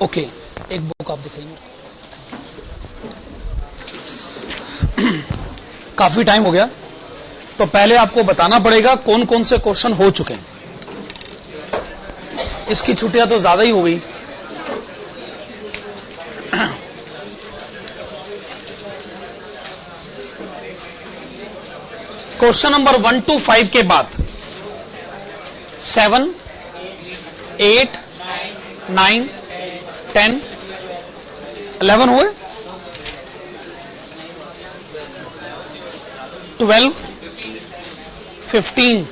Okay, एक book आप दिखाइए। काफी टाइम हो गया, तो पहले आपको बताना पड़ेगा कौन कौन से क्वेश्चन हो चुके हैं। इसकी छुट्टियां तो ज्यादा ही हो गई। क्वेश्चन नंबर 1 to 5 के बाद 7, 8, 9, 10, 11 हुए, 12, 15,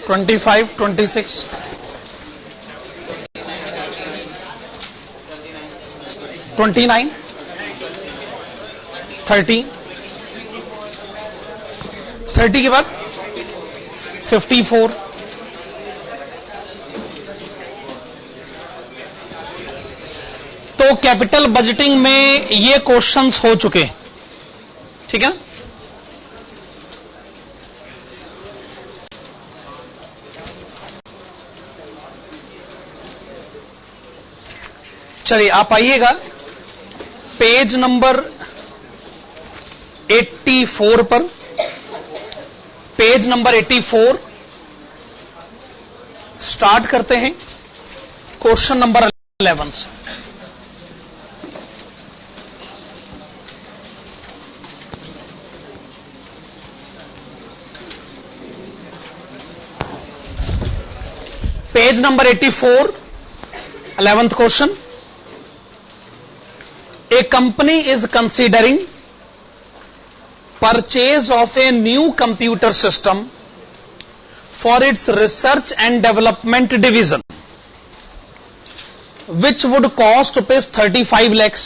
25, 26, 29, 30, 30 के बाद 54, तो कैपिटल बजटिंग में ये क्वेश्चंस हो चुके, ठीक है। चलिए आप आइएगा पेज नंबर 84 पर। पेज नंबर 84 स्टार्ट करते हैं क्वेश्चन नंबर 11 से। Page number 84, 11th question. A company is considering purchase of a new computer system for its research and development division, which would cost rupees 35 lakhs.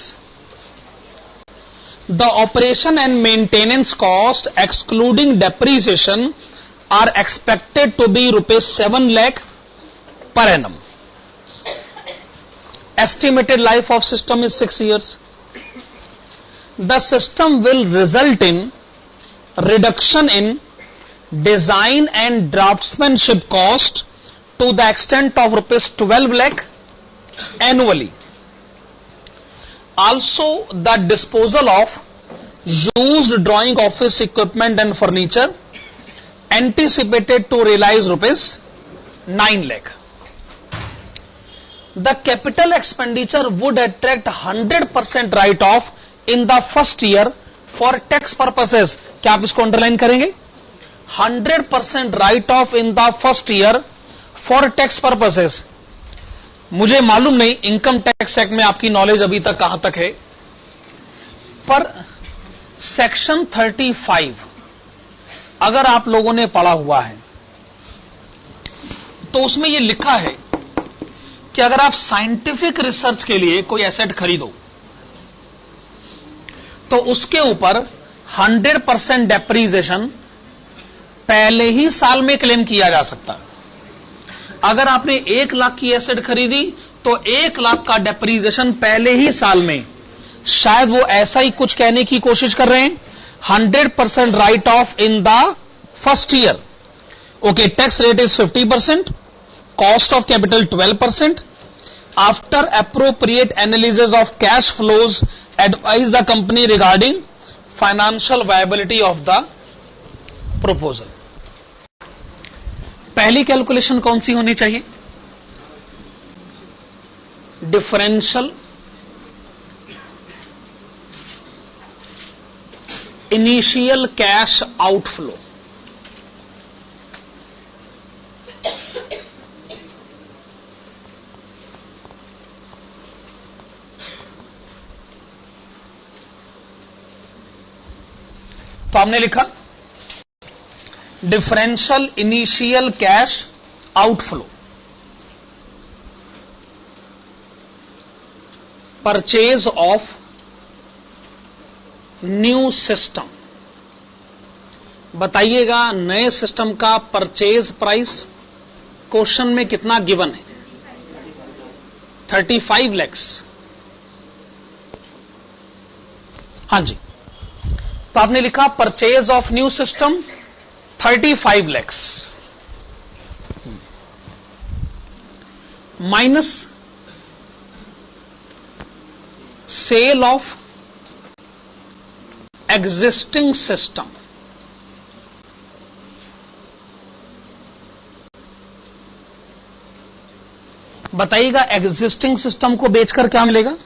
The operation and maintenance cost excluding depreciation are expected to be rupees 7 lakh per annum. Estimated life of system is 6 years. The system will result in reduction in design and draftsmanship cost to the extent of rupees 12 lakh annually. Also, the disposal of used drawing office equipment and furniture anticipated to realize rupees 9 lakh. The capital expenditure would attract 100% write-off in the first year for tax purposes. क्या आप इसको underline करेंगे? 100% write-off in the first year for tax purposes. मुझे मालूम नहीं income tax act में आपकी knowledge अभी तक कहां तक है, पर सेक्शन 35 अगर आप लोगों ने पढ़ा हुआ है तो उसमें यह लिखा है कि अगर आप साइंटिफिक रिसर्च के लिए कोई एसेट खरीदो तो उसके ऊपर 100% डेप्रीसिएशन पहले ही साल में क्लेम किया जा सकता है। अगर आपने 1 लाख की एसेट खरीदी तो 1 लाख का डेप्रीसिएशन पहले ही साल में, शायद वो ऐसा ही कुछ कहने की कोशिश कर रहे हैं, 100% right of in the first year. Okay, tax rate is 50%, cost of capital 12%. After appropriate analysis of cash flows, advise the company regarding financial viability of the proposal. पहली कैलकुलेशन कौन सी होनी चाहिए? Differential initial cash outflow. तो हमने लिखा differential initial cash outflow, purchase of new system. बताइएगा नए system का परचेज प्राइस क्वेश्चन में कितना गिवन है? 35 लैक्स। हां जी, तो आपने लिखा purchase of new system 35 lakhs. Minus cell of existing system. बताइएगा एग्जिस्टिंग सिस्टम को बेचकर क्या मिलेगा?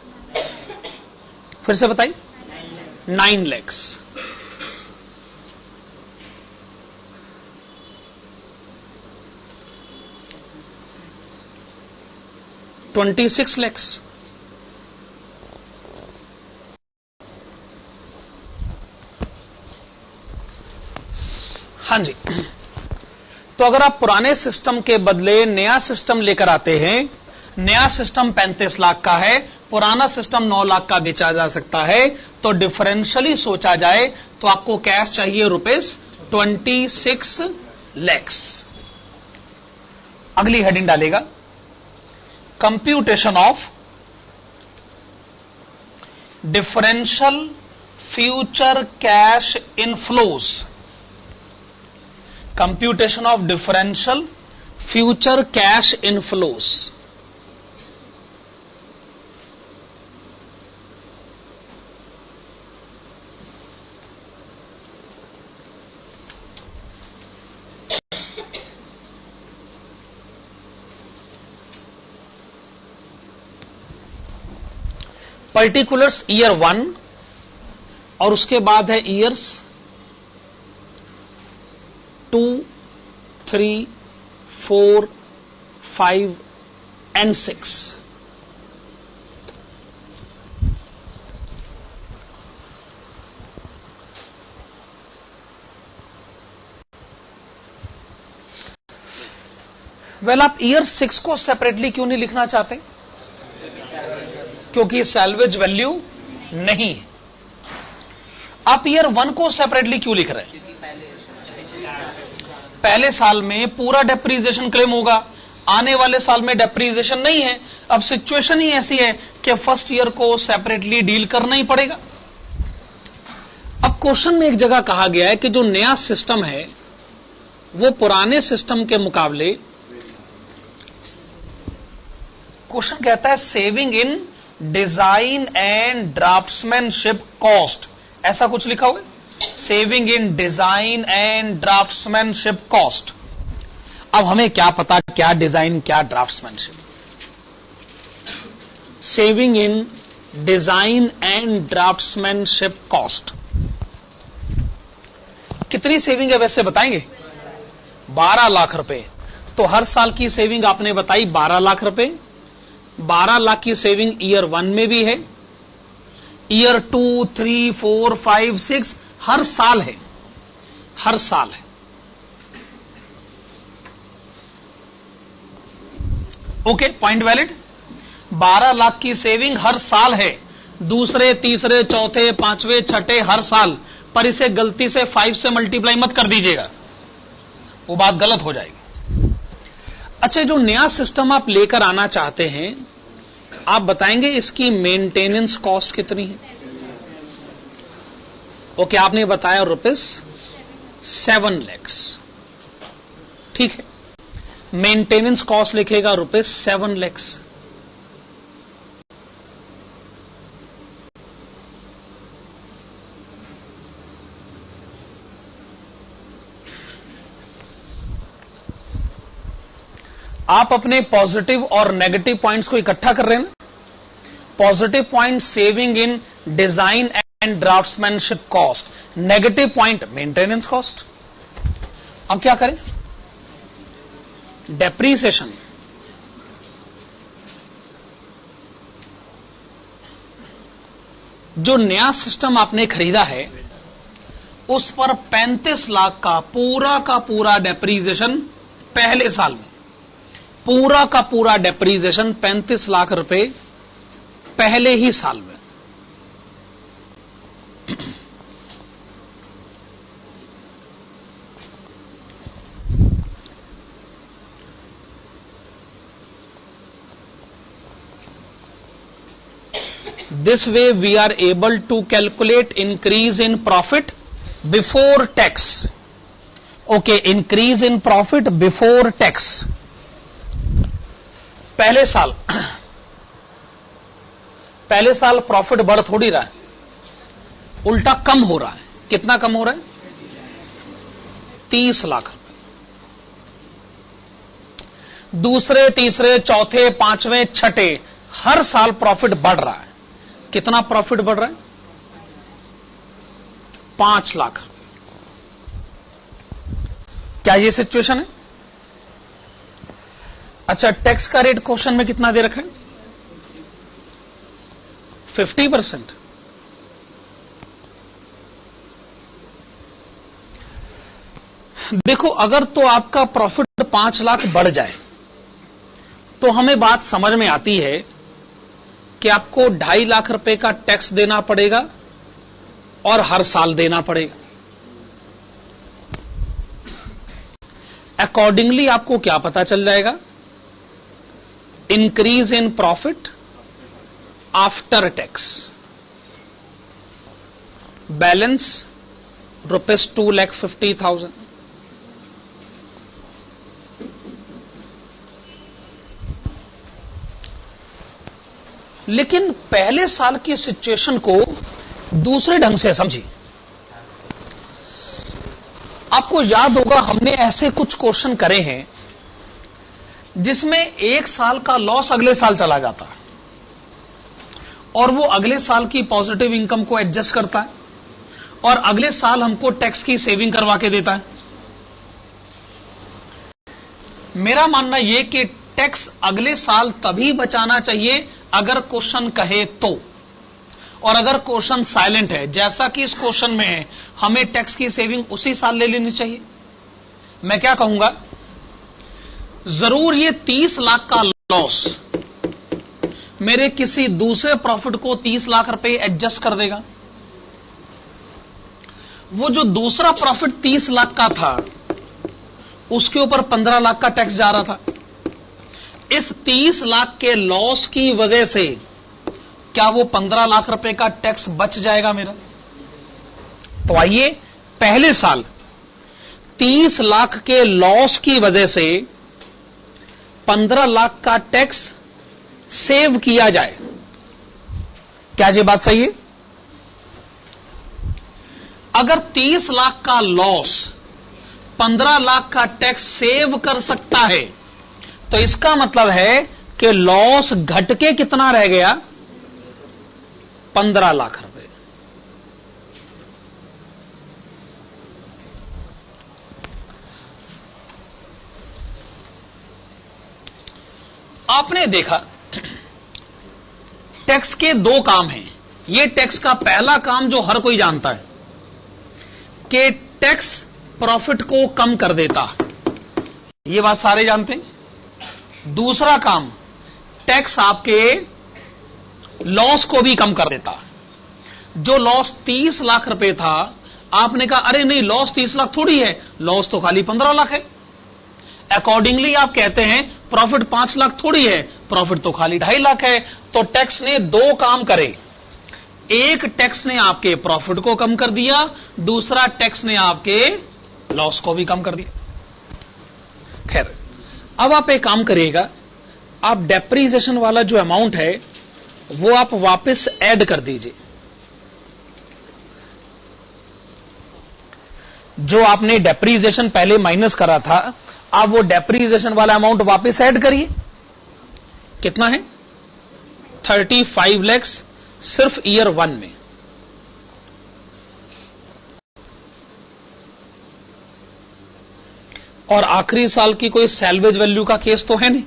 फिर से बताइए। 9 lakhs। $26 lakhs। हाँ जी, तो अगर आप पुराने सिस्टम के बदले नया सिस्टम लेकर आते हैं, नया सिस्टम 35 लाख का है, पुराना सिस्टम 9 लाख का बेचा जा सकता है, तो डिफरेंशियली सोचा जाए तो आपको कैश चाहिए ₹26 lakhs। अगली हेडिंग डालेगा computation of differential future cash inflows. Computation of differential future cash inflows. Particulars year 1 और उसके बाद है ईयर्स 2, 3, 4, 5 and 6। वेल, आप ईयर 6 को सेपरेटली क्यों नहीं लिखना चाहते? क्योंकि सैल्वेज वैल्यू नहीं है। आप ईयर 1 को सेपरेटली क्यों लिख रहे हैं? पहले साल में पूरा डेप्रीसिएशन क्लेम होगा, आने वाले साल में डेप्रीसिएशन नहीं है। अब सिचुएशन ही ऐसी है कि फर्स्ट ईयर को सेपरेटली डील करना ही पड़ेगा। अब क्वेश्चन में एक जगह कहा गया है कि जो नया सिस्टम है वो पुराने सिस्टम के मुकाबले, क्वेश्चन कहता है saving in design and draftsmanship cost, ऐसा कुछ लिखा हुआ है, saving in design and draftsmanship cost. अब हमें क्या पता क्या डिजाइन क्या draftsmanship. Saving in design and draftsmanship cost कितनी सेविंग है वैसे बताएंगे? 12 लाख रुपए। तो हर साल की सेविंग आपने बताई 12 लाख रुपए। 12 लाख की सेविंग ईयर 1 में भी है, ईयर 2, 3, 4, 5, 6 हर साल है, हर साल है। Okay, point valid. 12 लाख की सेविंग हर साल है, दूसरे, तीसरे, चौथे, पांचवें, छठे हर साल। पर इसे गलती से 5 से मल्टीप्लाई मत कर दीजिएगा, वो बात गलत हो जाएगी। अच्छा, जो नया सिस्टम आप लेकर आना चाहते हैं, आप बताएंगे इसकी मेंटेनेंस कॉस्ट कितनी है? ओके, आपने बताया ₹7 lakhs। ठीक है, मेंटेनेंस कॉस्ट लिखेगा ₹7 lakhs। आप अपने पॉजिटिव और नेगेटिव पॉइंट्स को इकट्ठा कर रहे हैं ना। Positive point saving in design and draftsmanship cost, negative point maintenance cost. अब क्या करें? डेप्रीसिएशन, जो नया सिस्टम आपने खरीदा है उस पर 35 लाख का पूरा डेप्रीसिएशन पहले साल में, पूरा का पूरा डेप्रीसिएशन 35 लाख रुपए पहले ही साल में। This way we are able to calculate increase in profit before tax. Okay, increase in profit before tax. पहले साल प्रॉफिट बढ़ थोड़ी रहा है, उल्टा कम हो रहा है। कितना कम हो रहा है? 30 लाख। दूसरे, तीसरे, चौथे, पांचवें, छठे हर साल प्रॉफिट बढ़ रहा है। कितना प्रॉफिट बढ़ रहा है? 5 लाख। क्या ये सिचुएशन है? अच्छा, टैक्स का रेट क्वेश्चन में कितना दे रखा है? 50%। देखो, अगर तो आपका प्रॉफिट 5 लाख बढ़ जाए तो हमें बात समझ में आती है कि आपको 2.5 लाख रुपए का टैक्स देना पड़ेगा और हर साल देना पड़ेगा। अकॉर्डिंगली आपको क्या पता चल जाएगा? Increase in profit after tax, balance ₹2,50,000। लेकिन पहले साल की सिचुएशन को दूसरे ढंग से समझिए। आपको याद होगा, हमने ऐसे कुछ क्वेश्चन करे हैं जिसमें एक साल का लॉस अगले साल चला जाता है और वो अगले साल की पॉजिटिव इनकम को एडजस्ट करता है और अगले साल हमको टैक्स की सेविंग करवा के देता है। मेरा मानना यह कि टैक्स अगले साल तभी बचाना चाहिए अगर क्वेश्चन कहे तो, और अगर क्वेश्चन साइलेंट है जैसा कि इस क्वेश्चन में है, हमें टैक्स की सेविंग उसी साल ले लेनी चाहिए। मैं क्या कहूंगा, जरूर ये 30 लाख का लॉस मेरे किसी दूसरे प्रॉफिट को 30 लाख रुपए एडजस्ट कर देगा। वो जो दूसरा प्रॉफिट 30 लाख का था उसके ऊपर 15 लाख का टैक्स जा रहा था। इस 30 लाख के लॉस की वजह से क्या वो 15 लाख रुपए का टैक्स बच जाएगा मेरा? तो आइए, पहले साल 30 लाख के लॉस की वजह से 15 लाख का टैक्स सेव किया जाए। क्या ये बात सही है? अगर 30 लाख का लॉस 15 लाख का टैक्स सेव कर सकता है तो इसका मतलब है कि लॉस घट के कितना रह गया? 15 लाख रुपए। आपने देखा, टैक्स के दो काम हैं। ये टैक्स का पहला काम जो हर कोई जानता है कि टैक्स प्रॉफिट को कम कर देता, ये बात सारे जानते हैं। दूसरा काम, टैक्स आपके लॉस को भी कम कर देता। जो लॉस 30 लाख रुपए था, आपने कहा अरे नहीं, लॉस 30 लाख थोड़ी है, लॉस तो खाली 15 लाख है। अकॉर्डिंगली आप कहते हैं प्रॉफिट 5 लाख थोड़ी है, प्रॉफिट तो खाली 2.5 लाख है। तो टैक्स ने दो काम करे, एक टैक्स ने आपके प्रॉफिट को कम कर दिया, दूसरा टैक्स ने आपके लॉस को भी कम कर दिया। खैर, अब आप एक काम करिएगा, आप डेप्रीसिएशन वाला जो अमाउंट है वो आप वापस ऐड कर दीजिए। जो आपने डेप्रीसिएशन पहले माइनस करा था, आप वो डेप्रीसिएशन वाला अमाउंट वापस ऐड करिए। कितना है? 35 लाख सिर्फ ईयर 1 में। और आखिरी साल की कोई सैल्वेज वैल्यू का केस तो है नहीं।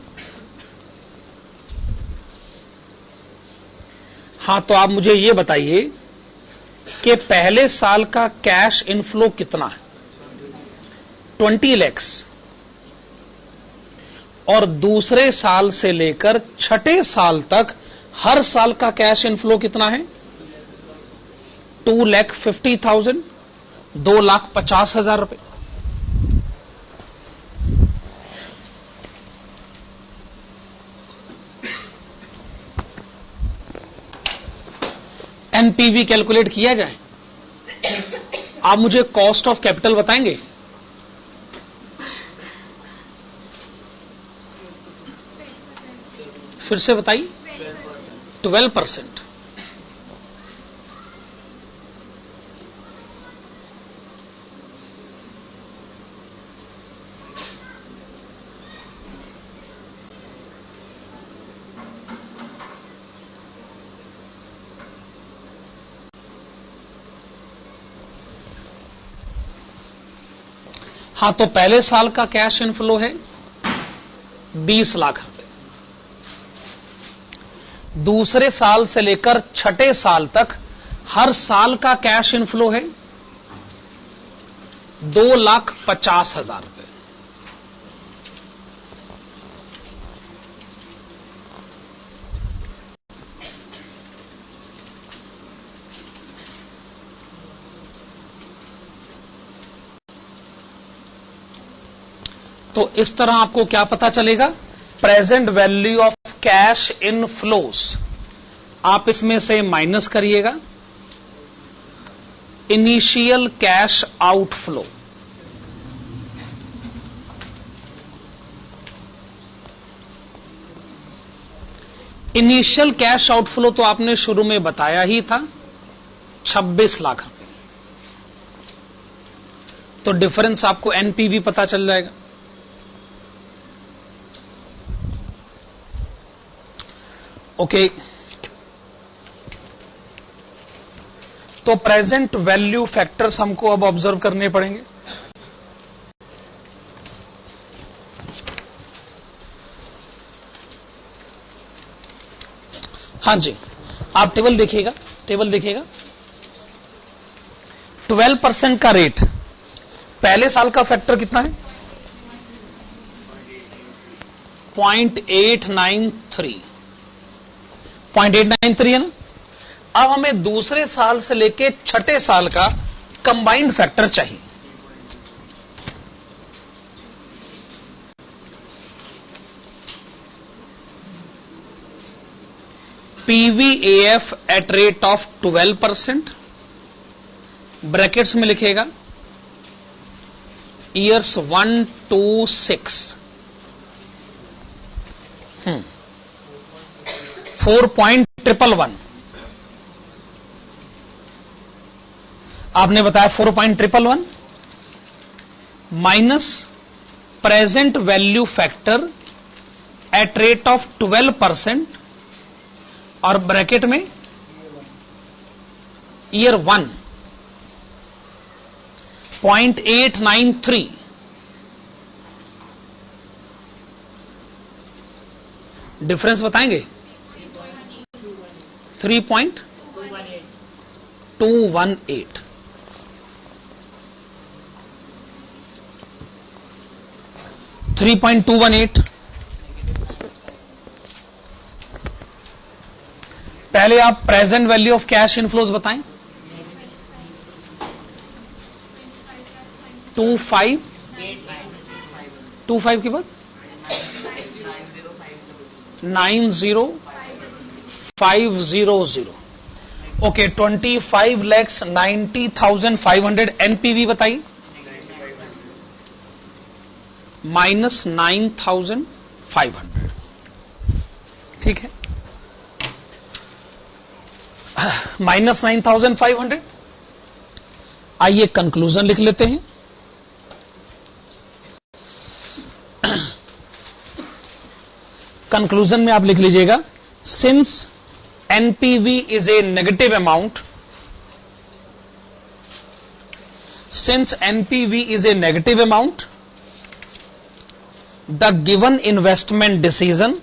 हां, तो आप मुझे यह बताइए कि पहले साल का कैश इनफ्लो कितना है? 20 लाख। और दूसरे साल से लेकर छठे साल तक हर साल का कैश इनफ्लो कितना है? 2,50,000, 2,50,000 रुपए। एनपीवी कैलकुलेट किया जाए। आप मुझे कॉस्ट ऑफ कैपिटल बताएंगे? फिर से बताइए। 12%। हाँ, तो पहले साल का कैश इनफ्लो है 20 लाख रुपए। दूसरे साल से लेकर छठे साल तक हर साल का कैश इनफ्लो है 2,50,000 रुपए। तो इस तरह आपको क्या पता चलेगा? Present value of cash in flows. आप इसमें से माइनस करिएगा initial cash outflow. Initial cash outflow तो आपने शुरू में बताया ही था 26 लाख रुपए। तो डिफरेंस आपको एनपीवी पता चल जाएगा। ओके, तो प्रेजेंट वैल्यू फैक्टर्स हमको अब ऑब्जर्व करने पड़ेंगे। हाँ जी, आप टेबल देखिएगा, टेबल देखिएगा। 12% का रेट, पहले साल का फैक्टर कितना है? 0.893 है ना। अब हमें दूसरे साल से लेके छठे साल का कंबाइंड फैक्टर चाहिए। पीवीएएफ एट रेट ऑफ 12%, ब्रैकेट्स में लिखेगा ईयर्स 1 to 6, 4.111। आपने बताया 4.111 minus present value factor eight rate of 12% और ब्रैकेट में ईयर 1 0.893। डिफरेंस बताएंगे? 3.218। पहले आप present value of cash inflows बताएं। 25 के बाद 90500। ओके, 25,90,500 एनपीवी बताइए। -9,500। ठीक है, -9,500। आइए कंक्लूजन लिख लेते हैं। कंक्लूजन में आप लिख लीजिएगा, since NPV is a negative amount, since NPV is a negative amount, the given investment decision,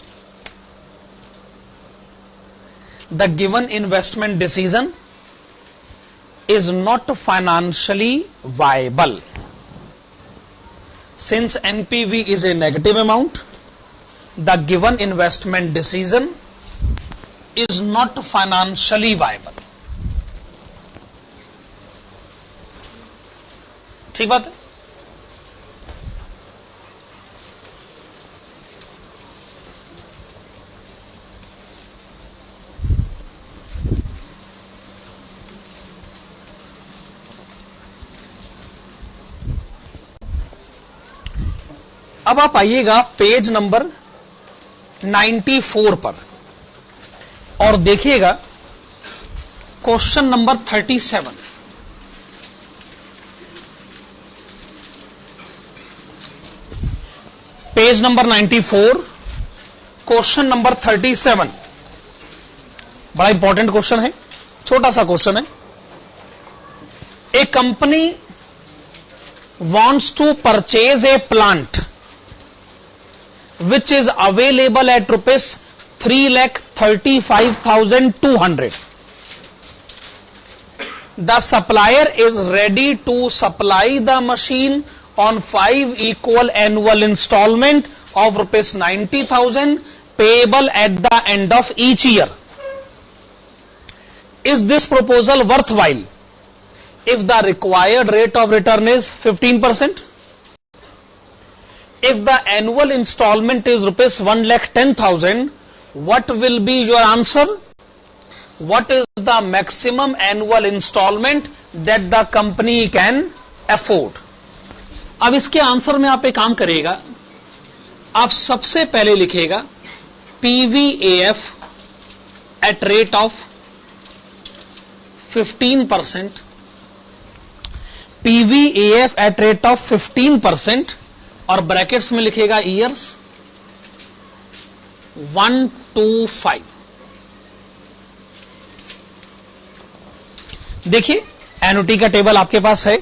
the given investment decision is not financially viable. Since NPV is a negative amount, the given investment decision is not financially viable. ठीक बात है? अब आप आइएगा page number 94 पर। और देखिएगा question number 37, page number 94, question number 37, बड़ा इंपॉर्टेंट क्वेश्चन है, छोटा सा क्वेश्चन है। ए company wants to purchase a plant which is available at rupees 3,35,200. The supplier is ready to supply the machine on 5 equal annual installment of rupees 90,000 payable at the end of each year. Is this proposal worthwhile if the required rate of return is 15%? If the annual installment is rupees 1,10,000, what will be your answer? What is the maximum annual installment that the company can afford? अब इसके answer में आप एक काम करिएगा, आप सबसे पहले लिखिएगा PVAF at rate of 15%, PVAF at rate of 15%, और ब्रैकेट्स में लिखेगा ईयर्स 1 to 5। देखिए एनुटी का टेबल आपके पास है,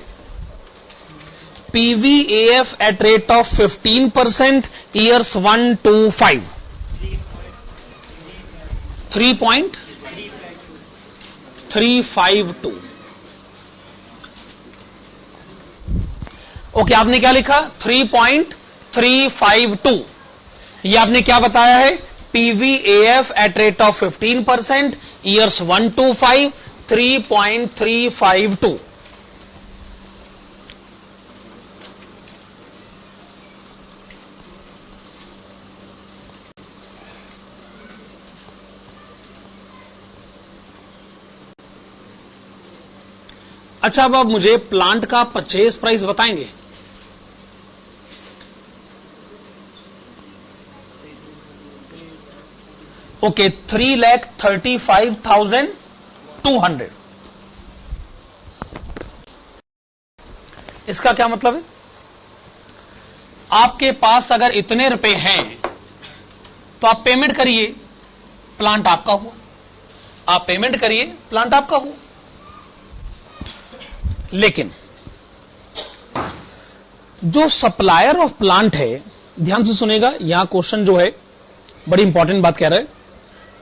PVAF at rate of 15%, years 1 to 5, 3.352। Okay, आपने क्या लिखा? 3.352। ये आपने क्या बताया है? PVAF at rate of 15%, years 1 to 5, 3.352। अच्छा, अब आप मुझे प्लांट का परचेज प्राइस बताएंगे? ओके, 3,35,200। इसका क्या मतलब है? आपके पास अगर इतने रुपए हैं तो आप पेमेंट करिए, प्लांट आपका हुआ। आप पेमेंट करिए, प्लांट आपका हुआ। लेकिन जो सप्लायर ऑफ प्लांट है, ध्यान से सुनेगा, यहां क्वेश्चन जो है बड़ी इंपॉर्टेंट बात कह रहा है।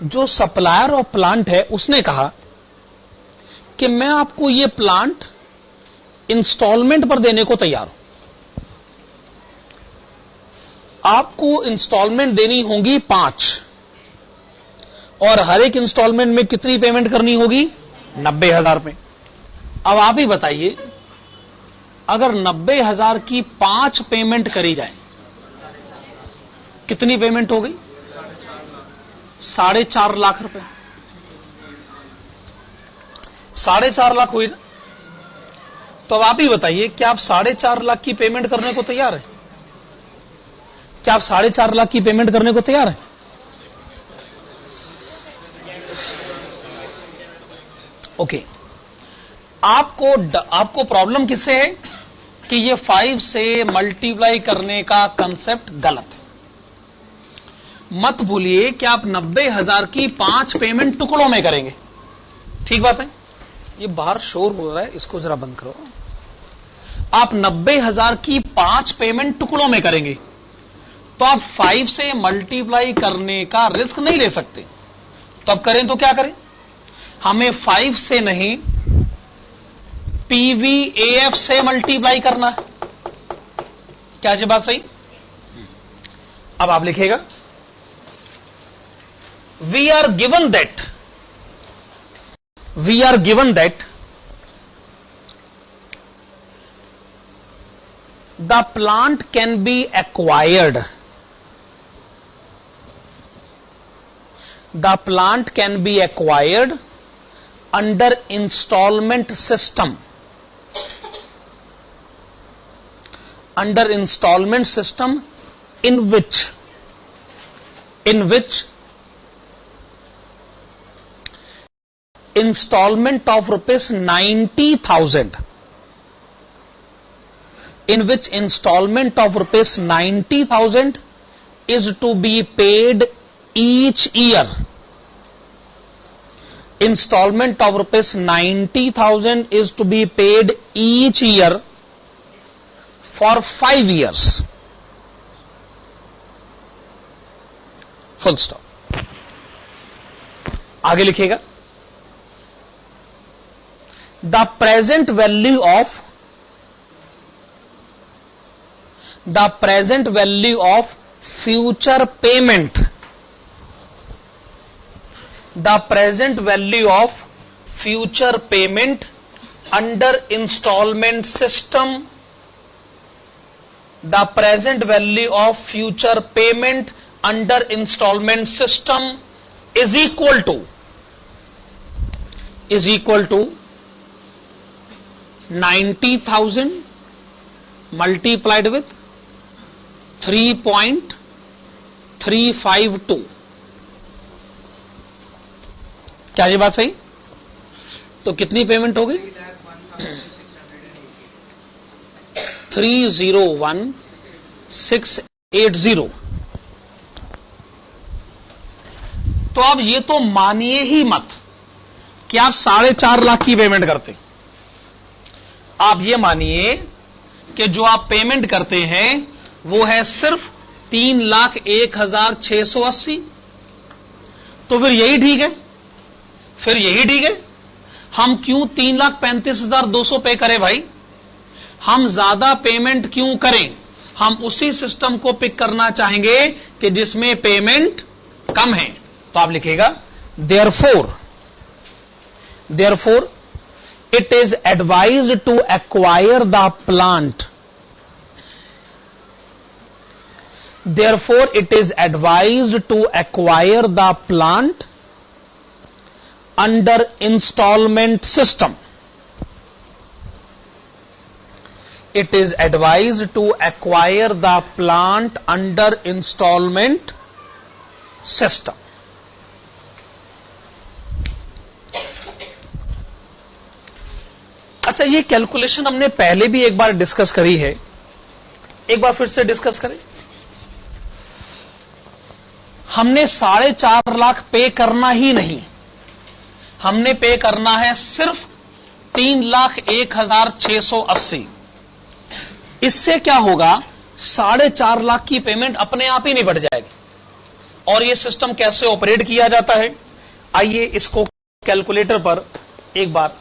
जो सप्लायर ऑफ प्लांट है उसने कहा कि मैं आपको ये प्लांट इंस्टॉलमेंट पर देने को तैयार हूं। आपको इंस्टॉलमेंट देनी होगी 5, और हर एक इंस्टॉलमेंट में कितनी पेमेंट करनी होगी? 90,000 में। अब आप ही बताइए, अगर 90,000 की 5 पेमेंट करी जाए, कितनी पेमेंट हो गई? 4.5 लाख रुपए। 4.5 लाख हुई ना? तो अब आप ही बताइए, क्या आप 4.5 लाख की पेमेंट करने को तैयार है? क्या आप 4.5 लाख की पेमेंट करने को तैयार है? ओके, आपको प्रॉब्लम किससे है कि ये 5 से मल्टीप्लाई करने का कंसेप्ट गलत है। मत भूलिए कि आप 90,000 की 5 पेमेंट टुकड़ों में करेंगे। ठीक बात है? ये बाहर शोर हो रहा है, इसको जरा बंद करो। आप 90,000 की 5 पेमेंट टुकड़ों में करेंगे तो आप 5 से मल्टीप्लाई करने का रिस्क नहीं ले सकते। तो अब करें तो क्या करें? हमें 5 से नहीं, PVAF से मल्टीप्लाई करना है। क्या ये बात सही? अब आप लिखेगा, we are given that the plant can be acquired. The plant can be acquired under installment system. Under installment system in which in which installment of rupees 90,000 is to be paid each year. Installment of rupees 90,000 is to be paid each year for 5 years. Full stop. आगे लिखिएगा, the present value of future payment, under installment system, the present value of future payment under installment system is equal to 90,000 multiplied with 3.352. क्या ये बात सही? तो कितनी payment होगी? 301,680. तो अब ये तो मानिए ही मत कि आप 4.5 लाख की पेमेंट करते, आप ये मानिए कि जो आप पेमेंट करते हैं वो है सिर्फ 3,01,680. तो फिर यही ठीक है, हम क्यों 3,35,200 पे करें भाई? हम ज्यादा पेमेंट क्यों करें? हम उसी सिस्टम को पिक करना चाहेंगे कि जिसमें पेमेंट कम है. तो आप लिखिएगा, therefore it is advised to acquire the plant. Therefore it is advised to acquire the plant under installment system. It is advised to acquire the plant under installment system. अच्छा, ये कैलकुलेशन हमने पहले भी एक बार डिस्कस करी है, एक बार फिर से डिस्कस करें. हमने 4.5 लाख पे करना ही नहीं, हमने पे करना है सिर्फ 3,01,680. इससे क्या होगा? 4.5 लाख की पेमेंट अपने आप ही निपट जाएगी. और ये सिस्टम कैसे ऑपरेट किया जाता है, आइए इसको कैलकुलेटर पर एक बार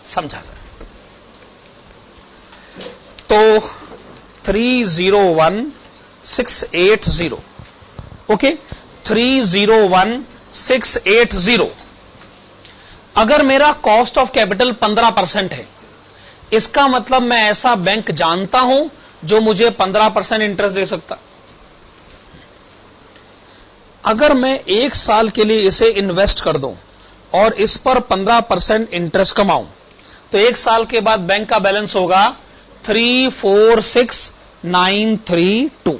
समझाते हैं. तो 301,680, ओके, 301,680. अगर मेरा कॉस्ट ऑफ कैपिटल 15% है, इसका मतलब मैं ऐसा बैंक जानता हूं जो मुझे 15% इंटरेस्ट दे सकता. अगर मैं 1 साल के लिए इसे इन्वेस्ट कर दूं और इस पर 15% इंटरेस्ट कमाऊं, तो 1 साल के बाद बैंक का बैलेंस होगा 346,932.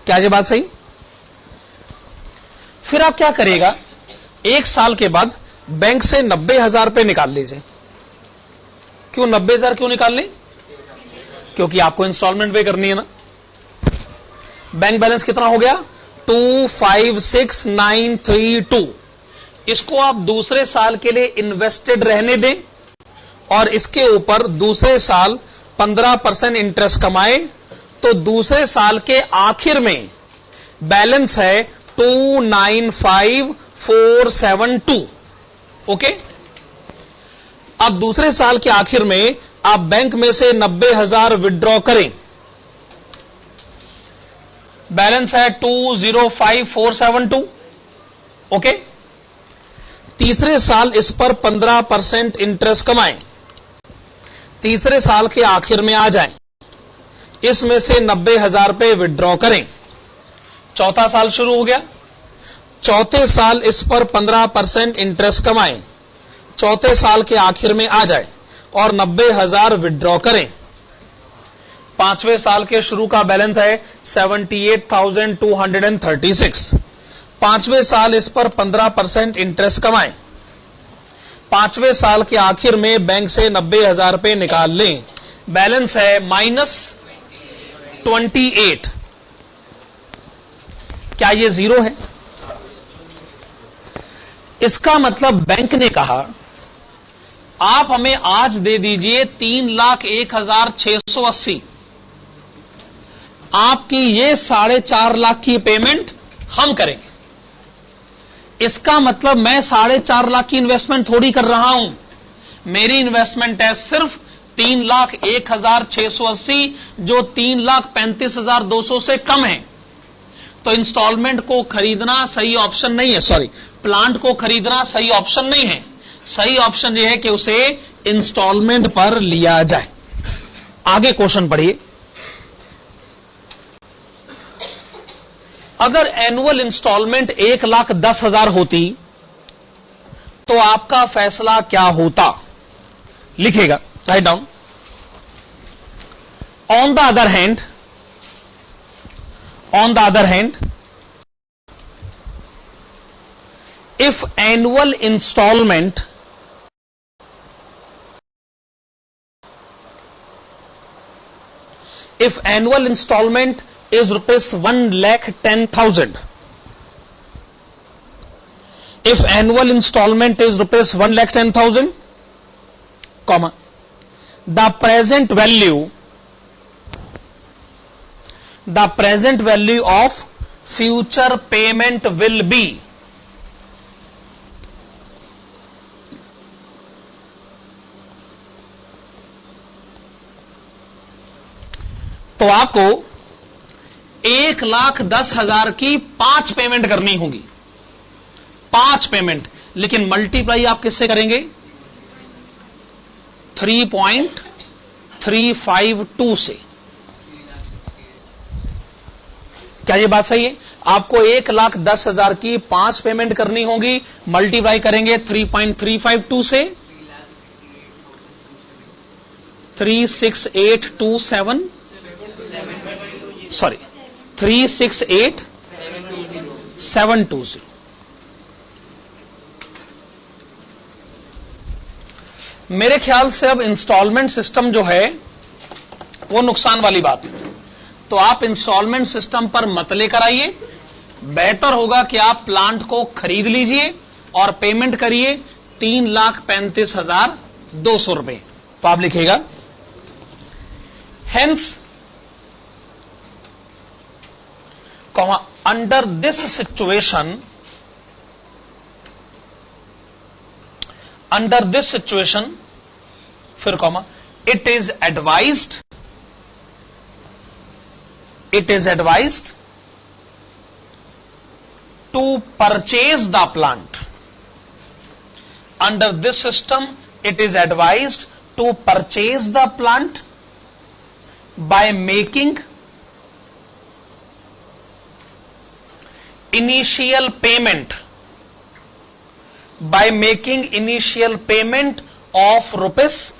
क्या ये बात सही? फिर आप क्या करेगा, 1 साल के बाद बैंक से 90,000 रुपए निकाल लीजिए. क्यों 90,000 क्यों निकालने? क्योंकि आपको इंस्टॉलमेंट पे करनी है ना. बैंक बैलेंस कितना हो गया? 256,932. इसको आप दूसरे साल के लिए इन्वेस्टेड रहने दें और इसके ऊपर दूसरे साल 15% इंटरेस्ट कमाए, तो दूसरे साल के आखिर में बैलेंस है 295,472. ओके, अब दूसरे साल के आखिर में आप बैंक में से 90,000 विड्रॉ करें, बैलेंस है 205,472. ओके, तीसरे साल इस पर 15% इंटरेस्ट कमाएं, तीसरे साल के आखिर में आ जाएं, इसमें से 90,000 रुपए विड्रॉ करें. चौथा साल शुरू हो गया, चौथे साल इस पर 15% इंटरेस्ट कमाएं, चौथे साल के आखिर में आ जाए और 90,000 विड्रॉ करें. पांचवें साल के शुरू का बैलेंस है 78,236. 5वें साल इस पर 15% इंटरेस्ट कमाएं। 5वें साल के आखिर में बैंक से 90,000 रुपए निकाल लें। बैलेंस है -28। क्या ये जीरो है? इसका मतलब बैंक ने कहा आप हमें आज दे दीजिए 3,01,680। आपकी ये 4.5 लाख की पेमेंट हम करेंगे। इसका मतलब मैं 4.5 लाख की इन्वेस्टमेंट थोड़ी कर रहा हूं, मेरी इन्वेस्टमेंट है सिर्फ 3,01,680 जो 3,35,200 से कम है। तो इंस्टॉलमेंट को खरीदना सही ऑप्शन नहीं है, सॉरी, प्लांट को खरीदना सही ऑप्शन नहीं है। सही ऑप्शन यह है कि उसे इंस्टॉलमेंट पर लिया जाए। आगे क्वेश्चन पढ़िए। अगर एनुअल इंस्टॉलमेंट 1,10,000 होती तो आपका फैसला क्या होता? लिखेगा, write down. On the other hand, if annual installment is rupees 1,10,000, if annual installment is rupees 1,10,000, comma, the present value of future payment will be, तो आपको 1,10,000 की 5 पेमेंट करनी होगी, 5 पेमेंट, लेकिन मल्टीप्लाई आप किससे करेंगे? 3.352 से। क्या ये बात सही है? आपको 1,10,000 की 5 पेमेंट करनी होगी, मल्टीप्लाई करेंगे 3.352 से, 36827, सॉरी 368,720। मेरे ख्याल से अब इंस्टॉलमेंट सिस्टम जो है वो नुकसान वाली बात है, तो आप इंस्टॉलमेंट सिस्टम पर मत लेकर आइए। बेहतर होगा कि आप प्लांट को खरीद लीजिए और पेमेंट करिए 3,35,200 रुपए। तो आप लिखिएगा, हेंस under this situation, फिर comma, it is advised to purchase the plant. Under this system, it is advised to purchase the plant by making initial payment of rupees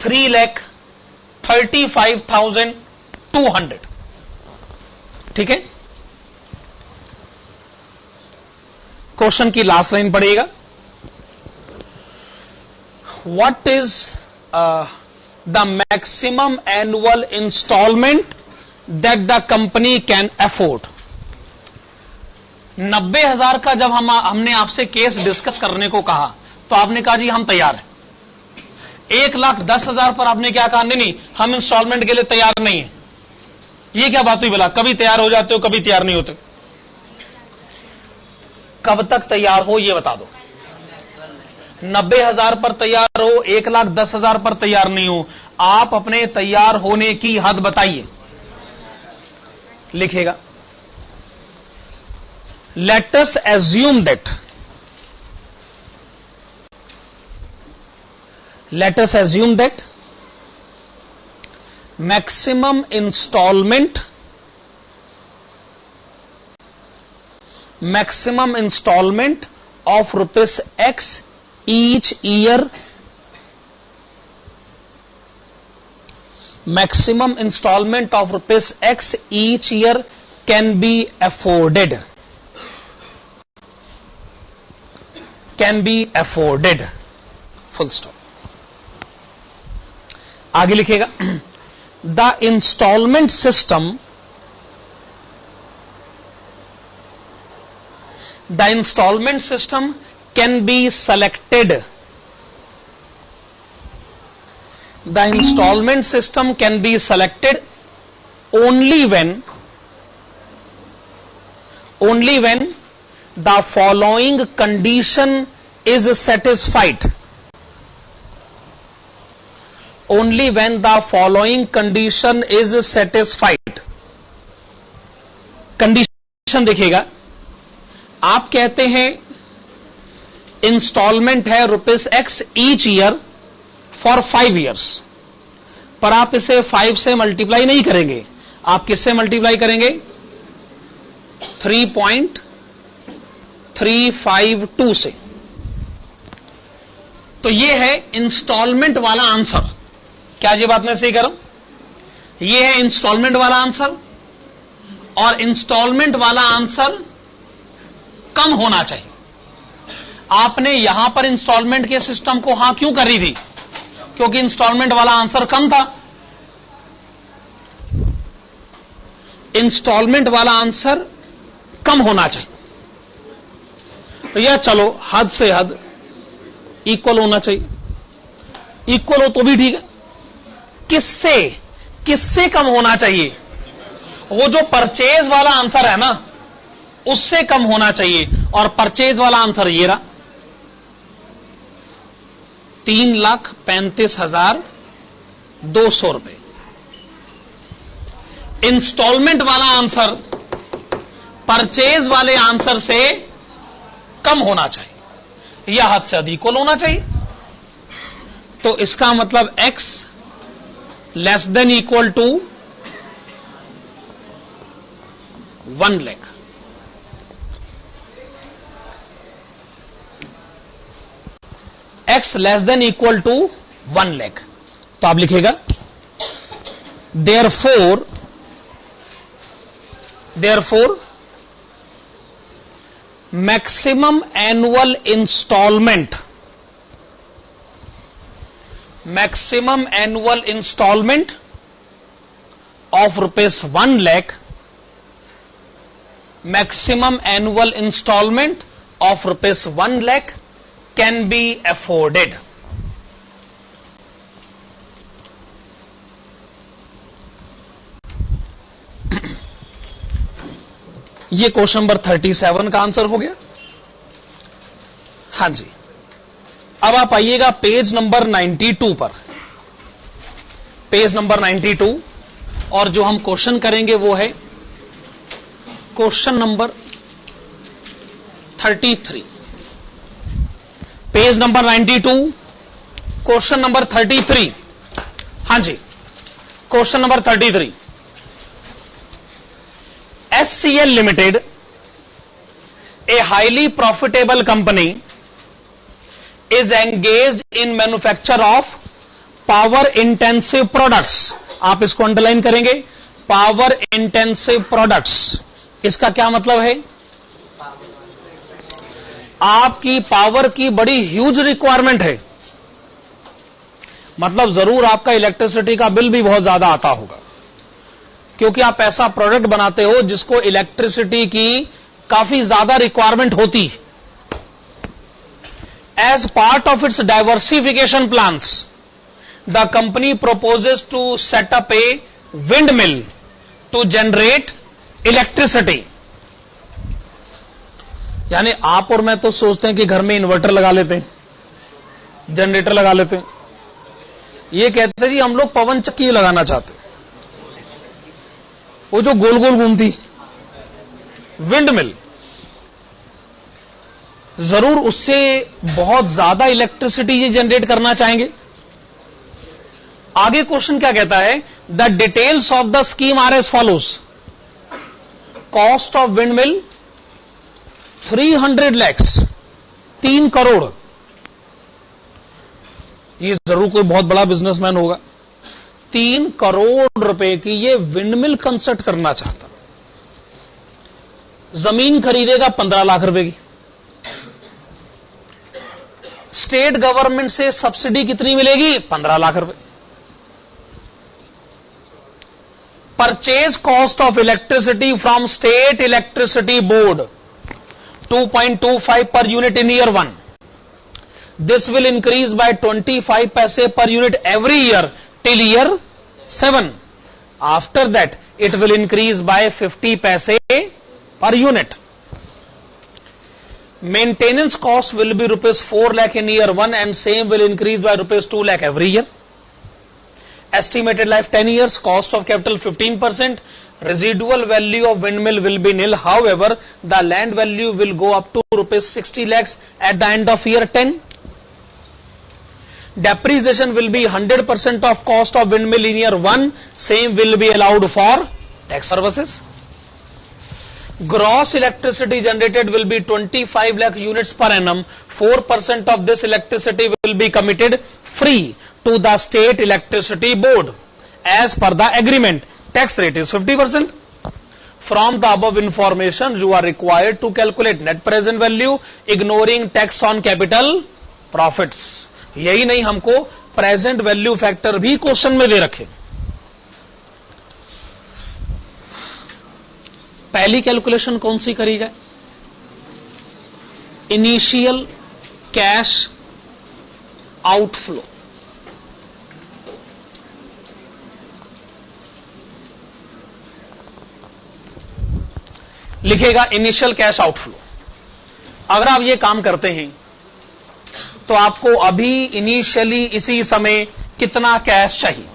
3,35,200। ठीक है, क्वेश्चन की लास्ट लाइन पढ़िएगा। What is the maximum annual installment that the company can afford? 90,000 का जब हमने आपसे case discuss करने को कहा तो आपने कहा जी हम तैयार हैं। 1,10,000 पर आपने क्या कहा? नहीं, हम इंस्टॉलमेंट के लिए तैयार नहीं है। ये क्या बात हुई भला? कभी तैयार हो जाते हो, कभी तैयार नहीं होते। कब तक तैयार हो ये बता दो। 90,000 पर तैयार हो, 1,10,000 पर तैयार नहीं हो, आप अपने तैयार होने की हद बताइए। लिखेगा, let us assume that maximum installment of rupees X each year, maximum installment of rupees X each year can be afforded, can be afforded, full stop. आगे लिखेगा, the installment system, the installment system can be selected, the installment system can be selected only when the following condition is satisfied, only when the following condition is satisfied। Condition देखिएगा, आप कहते हैं instalment है ₹X each year for 5 years, पर आप इसे 5 से multiply नहीं करेंगे, आप किससे मल्टीप्लाई करेंगे? 3.352 से। तो ये है इंस्टॉलमेंट वाला आंसर। क्या ये बात मैं सही कर रहा हूं? ये है इंस्टॉलमेंट वाला आंसर, और इंस्टॉलमेंट वाला आंसर कम होना चाहिए। आपने यहां पर इंस्टॉलमेंट के सिस्टम को हां क्यों करी थी? क्योंकि इंस्टॉलमेंट वाला आंसर कम था। इंस्टॉलमेंट वाला आंसर कम होना चाहिए, तो यह चलो हद से हद इक्वल होना चाहिए। इक्वल हो तो भी ठीक है। किससे किससे कम होना चाहिए? वो जो परचेज वाला आंसर है ना, उससे कम होना चाहिए, और परचेज वाला आंसर ये रहा, 3,35,200 रुपए। इंस्टॉलमेंट वाला आंसर परचेज वाले आंसर से कम होना चाहिए या हद से अधिक इक्वल होना चाहिए। तो इसका मतलब x less than equal to 1 lakh. x less than equal to 1 lakh. तो आप लिखेगा therefore maximum annual installment of ₹1 lakh, maximum annual installment of ₹1 lakh can be afforded। ये क्वेश्चन नंबर 37 का आंसर हो गया। हां जी, अब आप आइएगा पेज नंबर 92 पर। पेज नंबर 92, और जो हम क्वेश्चन करेंगे वो है question number 33। Page number 92, question number 33। हां जी, question number 33। SCL Limited, a highly profitable company, is engaged in manufacture of power intensive products। आप इसको अंडरलाइन करेंगे, पावर इंटेंसिव प्रोडक्ट्स। इसका क्या मतलब है? आपकी पावर की बड़ी ह्यूज रिक्वायरमेंट है, मतलब जरूर आपका इलेक्ट्रिसिटी का बिल भी बहुत ज्यादा आता होगा, क्योंकि आप ऐसा प्रोडक्ट बनाते हो जिसको इलेक्ट्रिसिटी की काफी ज्यादा रिक्वायरमेंट होती है। As part of its diversification plans, the company proposes to set up a windmill to generate electricity। यानी आप और मैं तो सोचते हैं कि घर में इन्वर्टर लगा लेते हैं, जनरेटर लगा लेते हैं। ये कहते हैं जी हम लोग पवन चक्की लगाना चाहते हैं, वो जो गोल गोल घूमती विंडमिल। जरूर उससे बहुत ज्यादा इलेक्ट्रिसिटी ये जनरेट करना चाहेंगे। आगे क्वेश्चन क्या कहता है? The details of the scheme are as follows. Cost of windmill 300 lakhs, 3 crore. ये जरूर कोई बहुत बड़ा बिजनेसमैन होगा। 3 करोड़ रुपए की ये विंडमिल कंस्ट्रक्ट करना चाहता। जमीन खरीदेगा 15 लाख रुपए की। स्टेट गवर्नमेंट से सब्सिडी कितनी मिलेगी? 15 लाख रुपए। Purchase cost of electricity from state electricity board 2.25 per unit in year 1. This will increase by 25 paise per unit every year till year 7. After that, it will increase by 50 paise per unit. Maintenance cost will be rupees 4 lakh in year 1 and same will increase by rupees 2 lakh every year. Estimated life 10 years, cost of capital 15%. Residual value of windmill will be nil. However, the land value will go up to rupees 60 lakhs at the end of year 10. Depreciation will be 100% of cost of windmill in year 1. Same will be allowed for tax purposes. Gross electricity generated will be 25 lakh units per annum. 4% of this electricity will be committed free to the state electricity board as per the agreement. Tax rate is 50%. From the above information, you are required to calculate net present value, ignoring tax on capital profits. यही नहीं, हमको present value factor भी question में दे रखे। पहली calculation कौन सी करी जाए? Initial cash outflow. लिखेगा इनिशियल कैश आउटफ्लो। अगर आप ये काम करते हैं तो आपको अभी इनिशियली इसी समय कितना कैश चाहिए?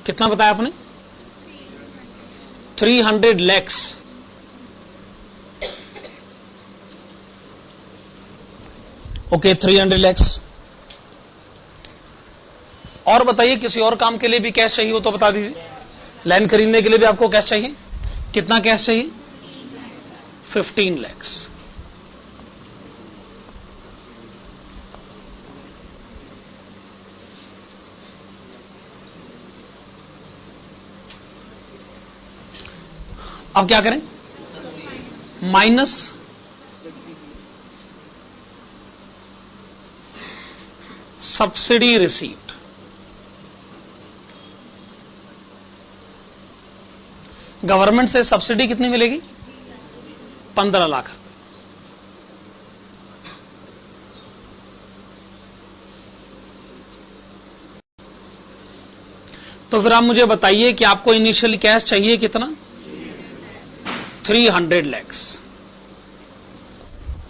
कितना बताया आपने? 300 lakhs। Okay, 300 lakhs। और बताइए, किसी और काम के लिए भी कैश चाहिए हो तो बता दीजिए। लैंड खरीदने के लिए भी आपको कैश चाहिए। कितना कैश चाहिए? 15 lakhs। अब क्या करें? Minus subsidy received. गवर्नमेंट से सब्सिडी कितनी मिलेगी? 15 लाख। तो फिर आप मुझे बताइए कि आपको इनिशियल कैश चाहिए कितना? 300 lakhs।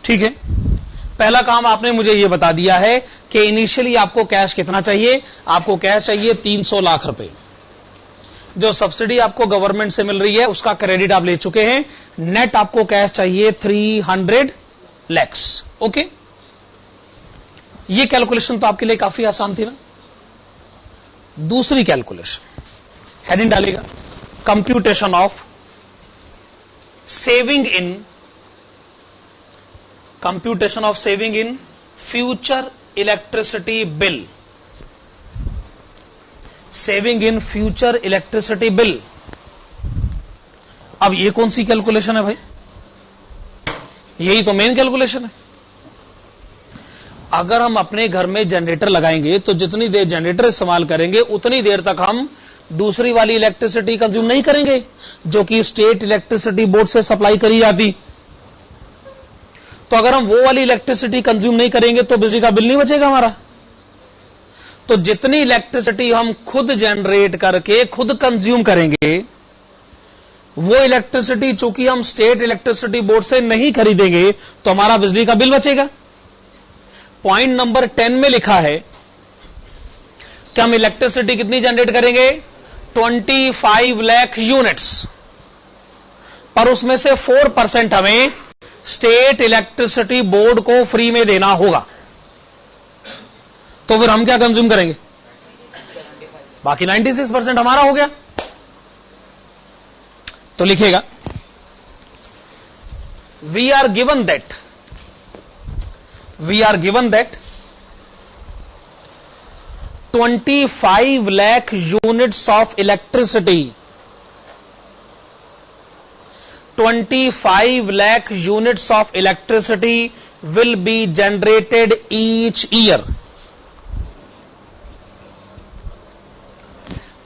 ठीक है, पहला काम आपने मुझे यह बता दिया है कि इनिशियली आपको कैश कितना चाहिए। आपको कैश चाहिए 300 लाख रुपए। जो सब्सिडी आपको गवर्नमेंट से मिल रही है उसका क्रेडिट आप ले चुके हैं। नेट आपको कैश चाहिए 300 lakhs। ओके, ये कैलकुलेशन तो आपके लिए काफी आसान थी ना। दूसरी कैलकुलेशन, हेडिंग डालेगा computation of saving in future electricity bill. Saving in future electricity bill. अब ये कौन सी कैलकुलेशन है भाई? यही तो मेन कैलकुलेशन है। अगर हम अपने घर में जनरेटर लगाएंगे तो जितनी देर जनरेटर इस्तेमाल करेंगे उतनी देर तक हम दूसरी वाली इलेक्ट्रिसिटी कंज्यूम नहीं करेंगे जो कि स्टेट इलेक्ट्रिसिटी बोर्ड से सप्लाई करी जाती। तो अगर हम वो वाली इलेक्ट्रिसिटी कंज्यूम नहीं करेंगे तो बिजली का बिल नहीं बचेगा हमारा। तो जितनी इलेक्ट्रिसिटी हम खुद जनरेट करके खुद कंज्यूम करेंगे, वो इलेक्ट्रिसिटी चूंकि हम स्टेट इलेक्ट्रिसिटी बोर्ड से नहीं खरीदेंगे तो हमारा बिजली का बिल बचेगा। पॉइंट नंबर 10 में लिखा है कि हम इलेक्ट्रिसिटी कितनी जनरेट करेंगे? 25 लाख यूनिट्स, पर उसमें से 4% हमें स्टेट इलेक्ट्रिसिटी बोर्ड को फ्री में देना होगा। तो फिर हम क्या कंज्यूम करेंगे? बाकी 96% हमारा हो गया। तो लिखेगा we are given that 25 lakh units of electricity, 25 lakh units of electricity will be generated each year.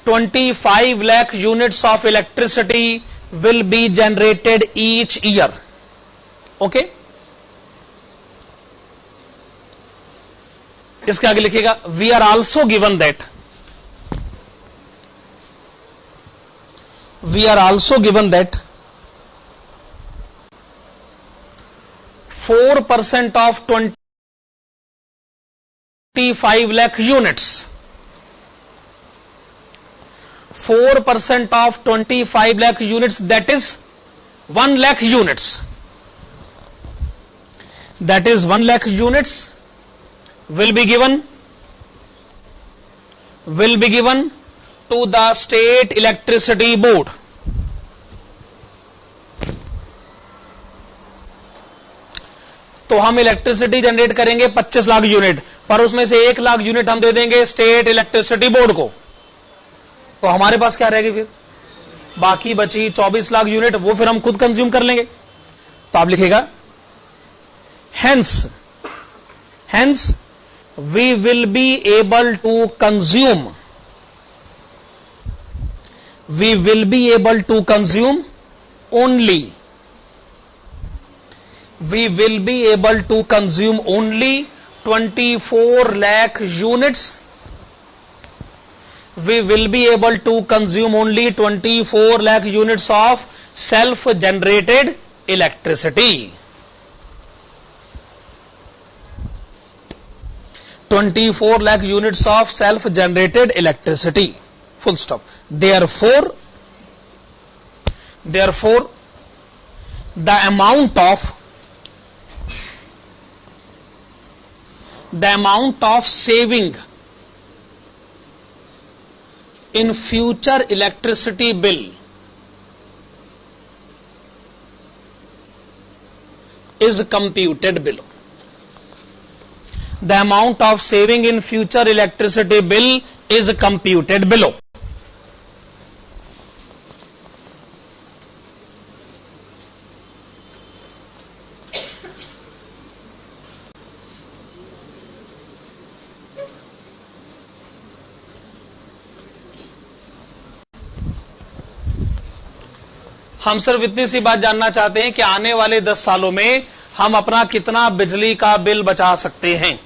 25 lakh units of electricity will be generated each year. Okay? इसके आगे लिखिएगा we are also given that 4% of 25 lakh units, 4% of 25 lakh units, that is 1 lakh units, that is 1 lakh units will be given to the state electricity board. तो हम electricity generate करेंगे 25 lakh unit, पर उसमें से 1 lakh unit हम दे देंगे state electricity board को, तो हमारे पास क्या रहेगी फिर? बाकी बची 24 लाख यूनिट, वो फिर हम खुद कंज्यूम कर लेंगे। तो आप लिखेगा hence we will be able to consume only 24 lakh units. We will be able to consume only 24 lakh units of self-generated electricity. 24 lakh units of self-generated electricity. Full stop. Therefore, the amount of saving in future electricity bill is computed below. The amount of saving in future electricity bill is computed below. हम सिर्फ इतनी सी बात जानना चाहते हैं कि आने वाले 10 सालों में हम अपना कितना बिजली का बिल बचा सकते हैं।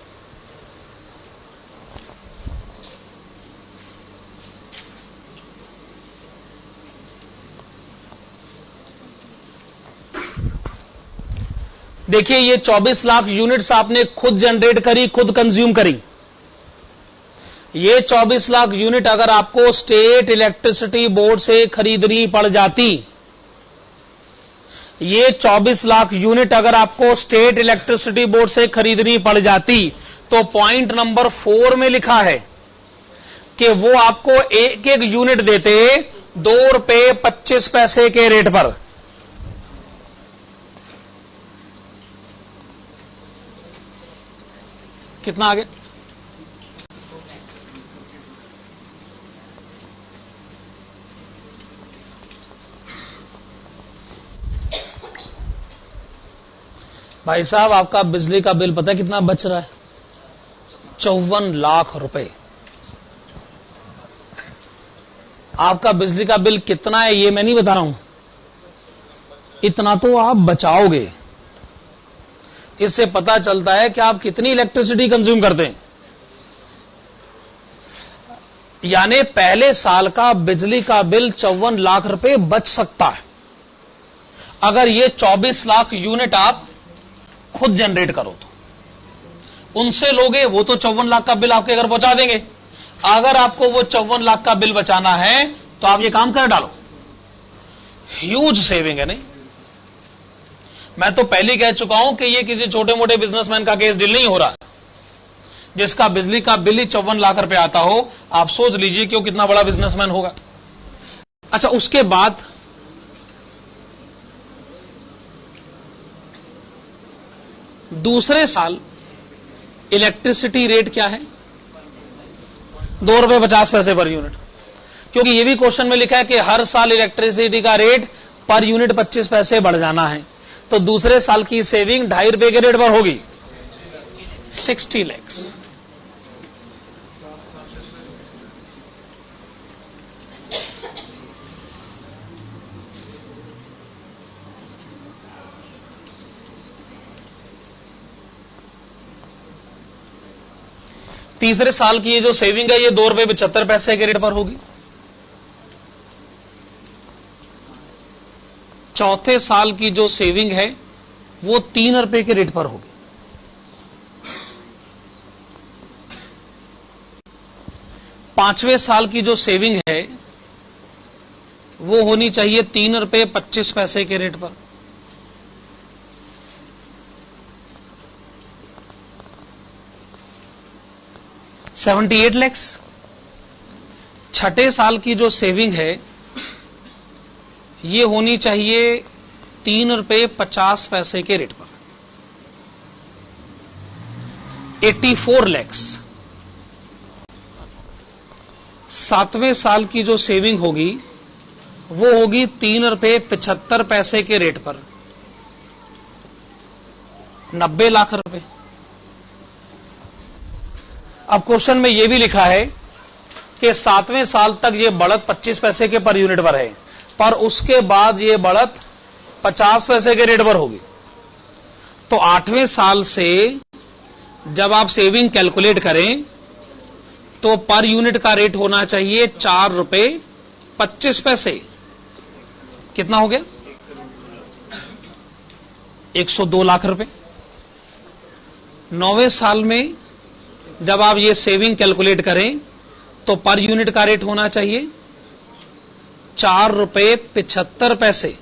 देखिए, ये 24 लाख यूनिट्स आपने खुद जनरेट करी, खुद कंज्यूम करी। ये 24 लाख यूनिट अगर आपको स्टेट इलेक्ट्रिसिटी बोर्ड से खरीदनी पड़ जाती, ये 24 लाख यूनिट अगर आपको स्टेट इलेक्ट्रिसिटी बोर्ड से खरीदनी पड़ जाती, तो पॉइंट नंबर 4 में लिखा है कि वो आपको एक एक यूनिट देते ₹2.25 के रेट पर। कितना आगे? भाई साहब, आपका बिजली का बिल पता है कितना बच रहा है? 54 लाख रुपए। आपका बिजली का बिल कितना है ये मैं नहीं बता रहा हूं, इतना तो आप बचाओगे। इससे पता चलता है कि आप कितनी इलेक्ट्रिसिटी कंज्यूम करते हैं। यानी पहले साल का बिजली का बिल 54 लाख रुपए बच सकता है अगर ये 24 लाख यूनिट आप खुद जनरेट करो। तो उनसे लोगे, वो तो 54 लाख का बिल आपके घर पहुंचा देंगे। अगर आपको वो 54 लाख का बिल बचाना है तो आप ये काम कर डालो, ह्यूज सेविंग है। नहीं, मैं तो पहले ही कह चुका हूं कि ये किसी छोटे मोटे बिजनेसमैन का केस डील नहीं हो रहा जिसका बिजली का बिल ही 54 लाख रुपए आता हो। आप सोच लीजिए कि वो कितना बड़ा बिजनेसमैन होगा। अच्छा, उसके बाद दूसरे साल इलेक्ट्रिसिटी रेट क्या है? ₹2.50 पर यूनिट, क्योंकि ये भी क्वेश्चन में लिखा है कि हर साल इलेक्ट्रिसिटी का रेट पर यूनिट 25 पैसे बढ़ जाना है, तो दूसरे साल की सेविंग ₹2.50 के रेट पर होगी 60 लाख। तीसरे साल की ये जो सेविंग है ये ₹2.75 के रेट पर होगी। चौथे साल की जो सेविंग है वो ₹3 के रेट पर होगी। पांचवें साल की जो सेविंग है वो होनी चाहिए ₹3.25 के रेट पर। $78 लाख। छठे साल की जो सेविंग है ये होनी चाहिए ₹3.50 के रेट पर, 84 लाख। सातवें साल की जो सेविंग होगी वो होगी ₹3.75 के रेट पर, 90 लाख रुपए। अब क्वेश्चन में यह भी लिखा है कि सातवें साल तक यह बढ़त 25 पैसे के पर यूनिट पर है, पर उसके बाद यह बढ़त 50 पैसे के रेट पर होगी। तो आठवें साल से जब आप सेविंग कैलकुलेट करें तो पर यूनिट का रेट होना चाहिए ₹4.25। कितना हो गया? 102 लाख रुपए। नौवें साल में जब आप ये सेविंग कैलकुलेट करें तो पर यूनिट का रेट होना चाहिए ₹4.75,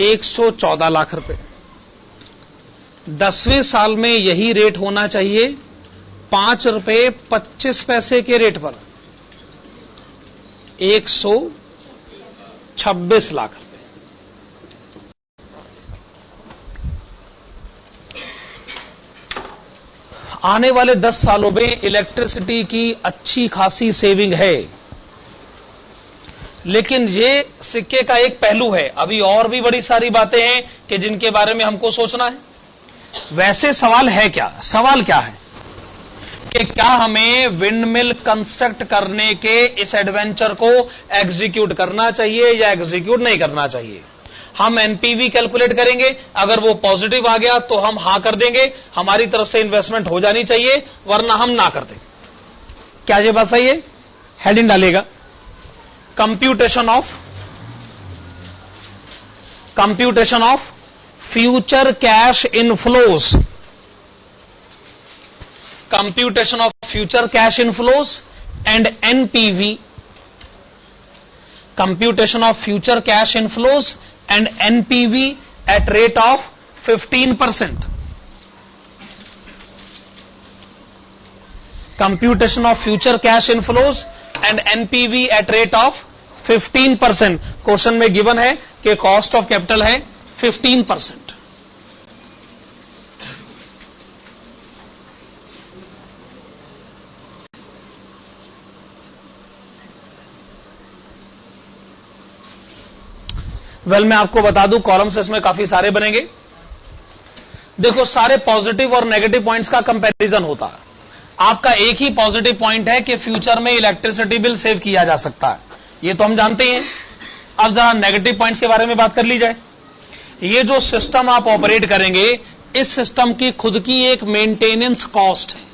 114 लाख रुपए। 10वें साल में यही रेट होना चाहिए ₹5.25 के रेट पर, 126 लाख रुपए। आने वाले 10 सालों में इलेक्ट्रिसिटी की अच्छी खासी सेविंग है, लेकिन ये सिक्के का एक पहलू है। अभी और भी बड़ी सारी बातें हैं कि जिनके बारे में हमको सोचना है। वैसे सवाल है क्या? सवाल क्या है कि क्या हमें विंडमिल कंस्ट्रक्ट करने के इस एडवेंचर को एग्जीक्यूट करना चाहिए या एग्जीक्यूट नहीं करना चाहिए। हम एनपीवी कैलकुलेट करेंगे, अगर वो पॉजिटिव आ गया तो हम हां कर देंगे, हमारी तरफ से इन्वेस्टमेंट हो जानी चाहिए, वरना हम ना करते। क्या ये बात सही है? हेडिंग डालेगा computation of future cash inflows, computation of future cash inflows and NPV, computation of future cash inflows and NPV at rate of 15%. Computation of future cash inflows and NPV at rate of 15%. Question में given है कि cost of capital है 15%। मैं आपको बता दूं columns इसमें काफी सारे बनेंगे। देखो, सारे पॉजिटिव और नेगेटिव पॉइंट्स का कंपैरिजन होता है। आपका एक ही पॉजिटिव पॉइंट है कि फ्यूचर में इलेक्ट्रिसिटी बिल सेव किया जा सकता है, ये तो हम जानते ही हैं। अब जरा नेगेटिव पॉइंट्स के बारे में बात कर ली जाए। ये जो सिस्टम आप ऑपरेट करेंगे, इस सिस्टम की खुद की एक मेंटेनेंस कॉस्ट है।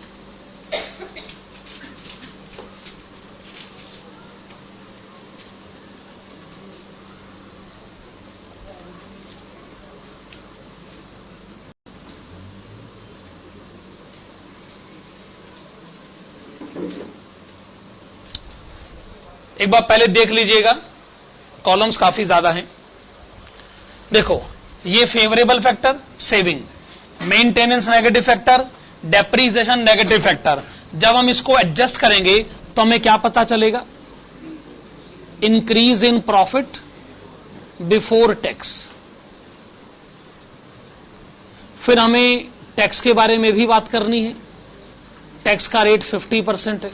एक बार पहले देख लीजिएगा, कॉलम्स काफी ज्यादा हैं। देखो, ये favourable factor saving, maintenance negative factor, depreciation negative factor. जब हम इसको एडजस्ट करेंगे तो हमें क्या पता चलेगा? Increase in profit before tax. फिर हमें टैक्स के बारे में भी बात करनी है। टैक्स का रेट 50% है।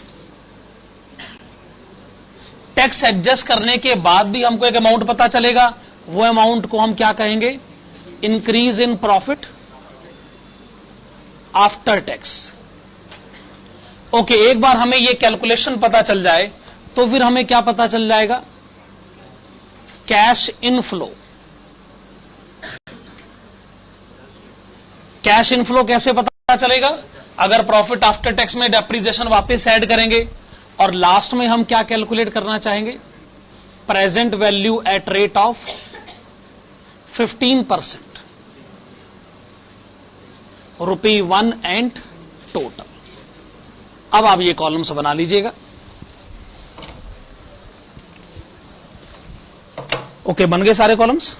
टैक्स एडजस्ट करने के बाद भी हमको एक अमाउंट पता चलेगा, वो अमाउंट को हम क्या कहेंगे? Increase in profit after tax. Okay, एक बार हमें ये कैलकुलेशन पता चल जाए तो फिर हमें क्या पता चल जाएगा? Cash inflow. कैश इनफ्लो कैसे पता चलेगा? अगर प्रॉफिट आफ्टर टैक्स में डेप्रिसिएशन वापस ऐड करेंगे और लास्ट में हम क्या कैलकुलेट करना चाहेंगे? Present value eight rate of 15%, ₹1 and total. अब आप ये कॉलम्स बना लीजिएगा। ओके, बन गए सारे कॉलम्स?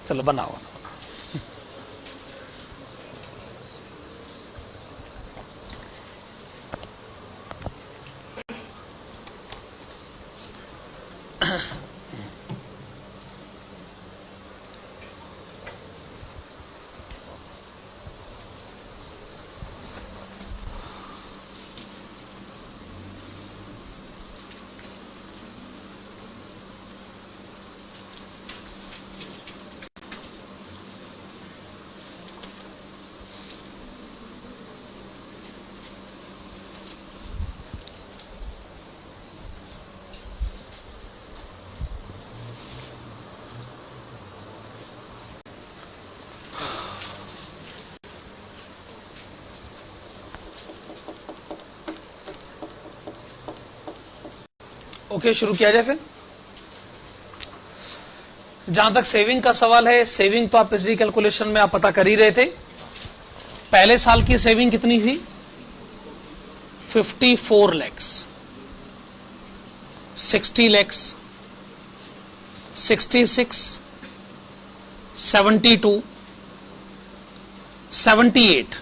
चलो बनाओ। ओके, शुरू किया जाए फिर। जहां तक सेविंग का सवाल है, सेविंग तो आप पिछली कैलकुलेशन में आप पता कर ही रहे थे। पहले साल की सेविंग कितनी थी? 54 lakhs, 60 lakhs, 66, 72, 78,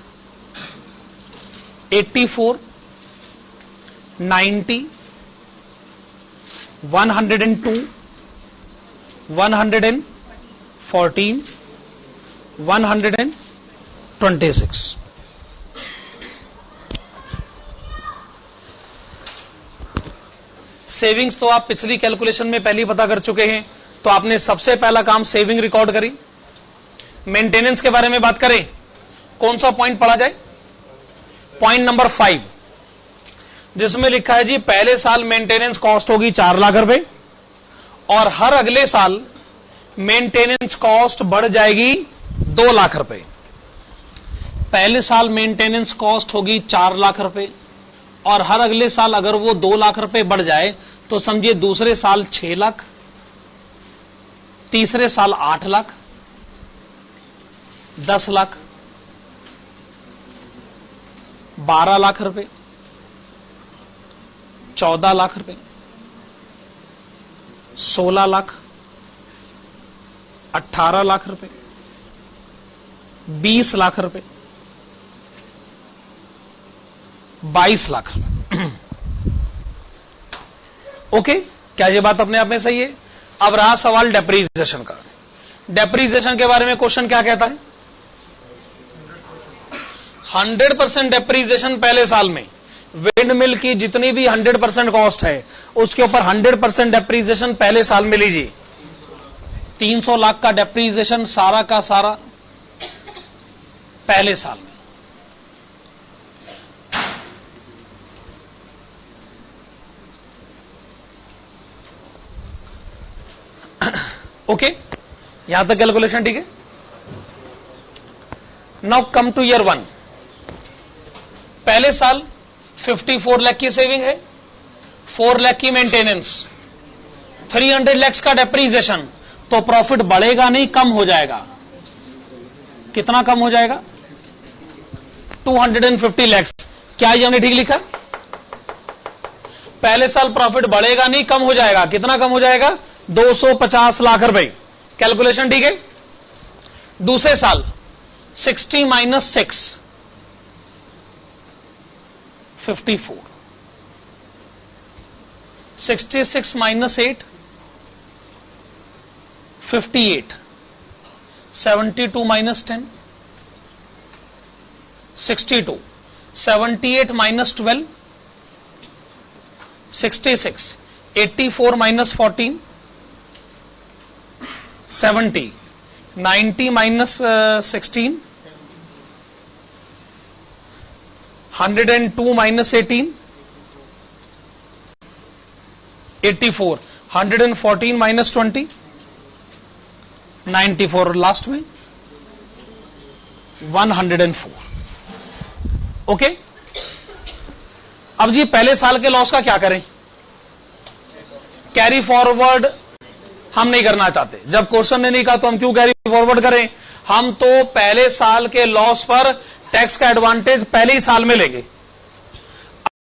84, 90, 102, 114, 126। सेविंग्स तो आप पिछली कैलकुलेशन में पहले ही पता कर चुके हैं, तो आपने सबसे पहला काम सेविंग रिकॉर्ड करी। मेंटेनेंस के बारे में बात करें, कौन सा पॉइंट पढ़ा जाए? पॉइंट नंबर 5, जिसमें लिखा है जी पहले साल मेंटेनेंस कॉस्ट होगी 4 लाख रुपए और हर अगले साल मेंटेनेंस कॉस्ट बढ़ जाएगी 2 लाख रुपए। पहले साल मेंटेनेंस कॉस्ट होगी 4 लाख रुपए और हर अगले साल अगर वो 2 लाख रुपए बढ़ जाए तो समझिए दूसरे साल 6 लाख, तीसरे साल 8 लाख, 10 लाख, 12 लाख रुपए, 14 लाख रुपए, 16 लाख, 18 लाख रुपए, 20 लाख रुपए, 22 लाख रुपए। ओके, क्या ये बात अपने आप में सही है? अब रहा सवाल डेप्रीसिएशन का। डेप्रीसिएशन के बारे में क्वेश्चन क्या कहता है? 100% डेप्रीसिएशन पहले साल में। विंड मिल की जितनी भी 100% कॉस्ट है उसके ऊपर 100% डेप्रीसिएशन पहले साल में लीजिए। 300 लाख का डेप्रीसिएशन सारा का सारा पहले साल में। ओके, यहां तक कैलकुलेशन ठीक है। Now come two year 1। पहले साल 54 लाख की सेविंग है, 4 लाख की मेंटेनेंस, 300 लाख का डेप्रीसिएशन, तो प्रॉफिट बढ़ेगा नहीं, कम हो जाएगा। कितना कम हो जाएगा? 250 लाख। क्या ये हमने ठीक लिखा? पहले साल प्रॉफिट बढ़ेगा नहीं, कम हो जाएगा। कितना कम हो जाएगा? 250 लाख रुपए। कैलकुलेशन ठीक है। दूसरे साल 60 minus 6, 54, 66 minus 8, 58, 72 minus 10, 62, 78 minus 12, 66, 84 minus 14, 70, 90 minus 16, 102 minus 18, 84, 114 minus 20, 94, last में 104. ओके. अब जी पहले साल के लॉस का क्या करें? कैरी फॉरवर्ड हम नहीं करना चाहते. जब क्वेश्चन ने नहीं कहा तो हम क्यों कैरी फॉरवर्ड करें? हम तो पहले साल के लॉस पर टैक्स का एडवांटेज पहले ही साल में लेंगे.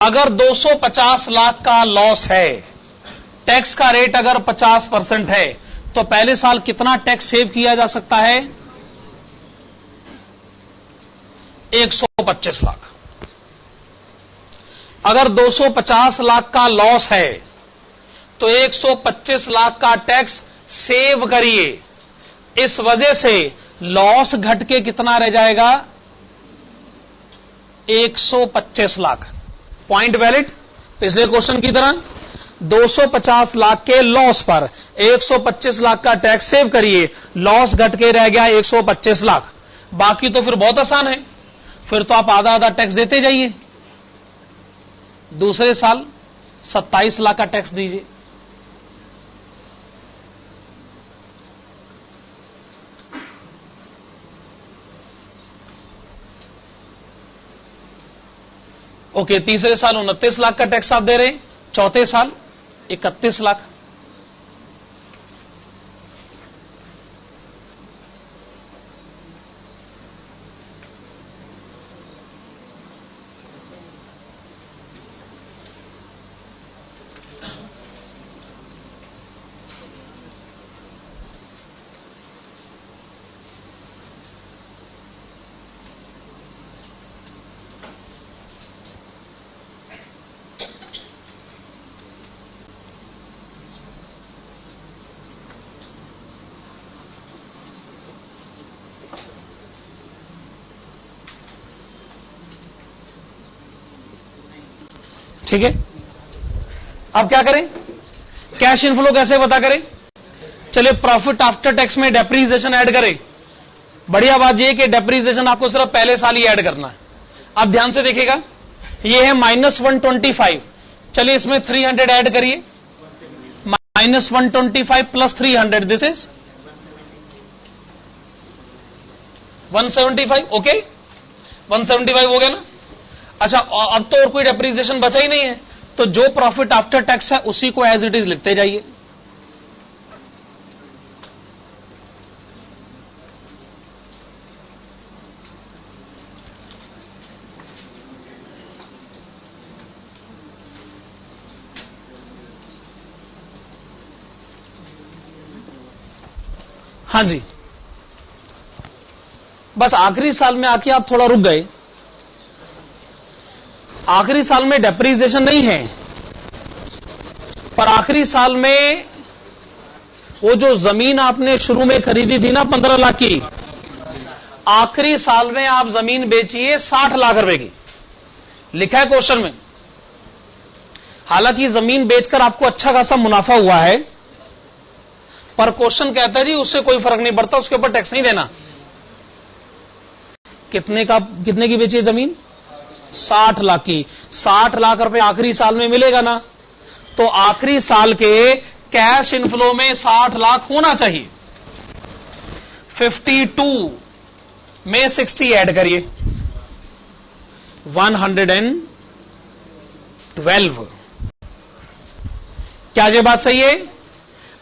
अगर 250 लाख का लॉस है, टैक्स का रेट अगर 50% है, तो पहले साल कितना टैक्स सेव किया जा सकता है? 125 लाख. अगर 250 लाख का लॉस है तो 125 लाख का टैक्स सेव करिए. इस वजह से लॉस घट के कितना रह जाएगा? 125 लाख. Point valid. पिछले क्वेश्चन की तरह 250 लाख के लॉस पर 125 लाख का टैक्स सेव करिए, लॉस घट के रह गया 125 लाख. बाकी तो फिर बहुत आसान है, फिर तो आप आधा आधा टैक्स देते जाइए. दूसरे साल 27 लाख का टैक्स दीजिए. ओके. तीसरे साल 29 लाख का टैक्स आप दे रहे हैं. चौथे साल 31 लाख. ठीक है. अब क्या करें? कैश इनफ्लो कैसे पता करें? चलिए प्रॉफिट आफ्टर टैक्स में डेप्रीसिएशन ऐड करें. बढ़िया बात यह कि डेप्रीसिएशन आपको सिर्फ पहले साल ही ऐड करना है. अब ध्यान से देखिएगा, यह है -125. चलिए इसमें 300 ऐड करिए. -125 प्लस 300, दिस इज 175. ओके, 175 हो गया ना. अच्छा, अब तो और कोई डेप्रीसिएशन बचा ही नहीं है, तो जो प्रॉफिट आफ्टर टैक्स है उसी को एज इट इज लिखते जाइए. हाँ जी, बस आखिरी साल में आके आप थोड़ा रुक गए. आखिरी साल में डेप्रीसिएशन नहीं है, पर आखिरी साल में वो जो जमीन आपने शुरू में खरीदी थी ना 15 लाख की, आखिरी साल में आप जमीन बेचिए 60 लाख रुपए की. लिखा है क्वेश्चन में. हालांकि जमीन बेचकर आपको अच्छा खासा मुनाफा हुआ है, पर क्वेश्चन कहता है जी उससे कोई फर्क नहीं पड़ता, उसके ऊपर टैक्स नहीं देना. कितने की बेची है जमीन? 60 लाख की. 60 लाख रुपए आखिरी साल में मिलेगा ना, तो आखिरी साल के कैश इनफ्लो में 60 लाख होना चाहिए. 52 में 60 ऐड करिए, 112. क्या ये बात सही है?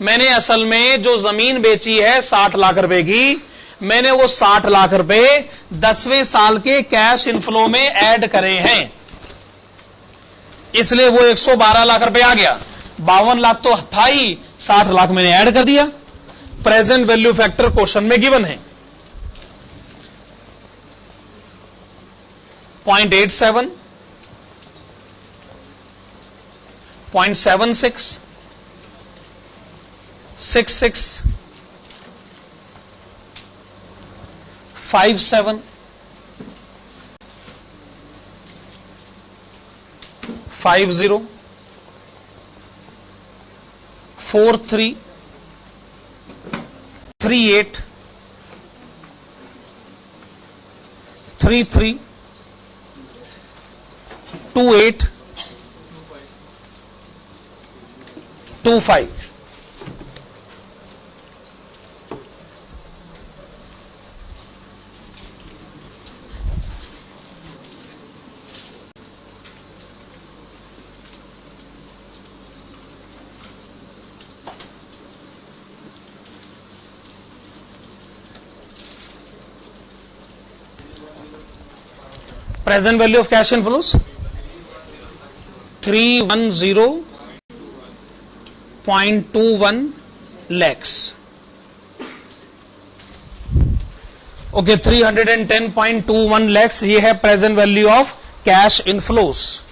मैंने असल में जो जमीन बेची है 60 लाख रुपए की, मैंने वो 60 लाख रुपए 10वें साल के कैश इनफ्लो में ऐड करे हैं, इसलिए वो 112 लाख रुपए आ गया. 52 लाख तो था ही, 60 लाख मैंने ऐड कर दिया. प्रेजेंट वैल्यू फैक्टर क्वेश्चन में गिवन है 0.87, 0.76, 66, 57, 50 43 38 33 28 25। Present value of cash inflows 310.21 lakhs। Okay 310.21 lakhs ये है present value of cash inflows.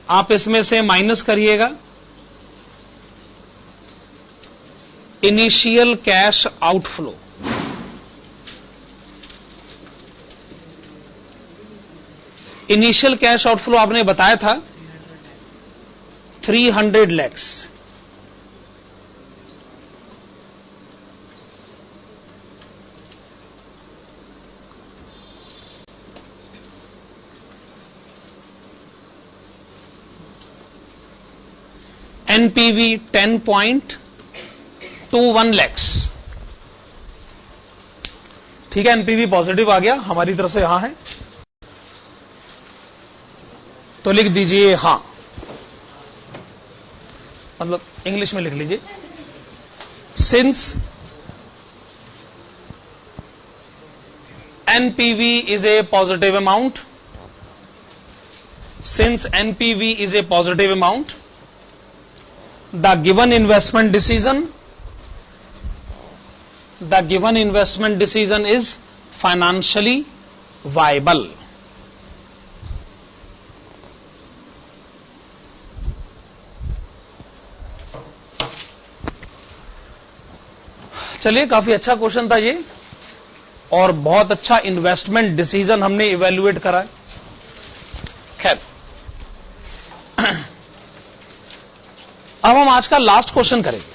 आप इसमें से माइनस करिएगा initial cash outflow. Initial cash outflow आपने बताया था 300 lakhs। NPV 10.21 lakhs। ठीक है, एनपीवी पॉजिटिव आ गया हमारी तरफ से, यहां है तो लिख दीजिए हां, मतलब इंग्लिश में लिख लीजिए since NPV is a positive amount, since NPV is a positive amount the given investment decision is financially viable. चलिए, काफी अच्छा क्वेश्चन था ये और बहुत अच्छा इन्वेस्टमेंट डिसीजन हमने इवेल्युएट करा है। खैर, अब हम आज का लास्ट क्वेश्चन करेंगे।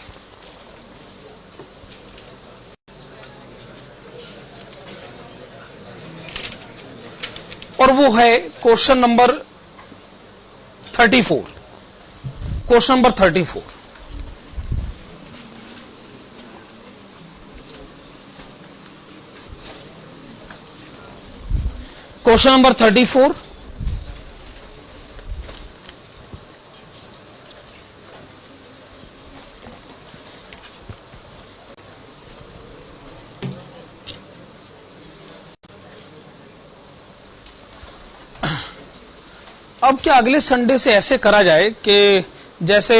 और वो है question number 34। Question number 34 question number 34 अब क्या अगले संडे से ऐसे करा जाए कि जैसे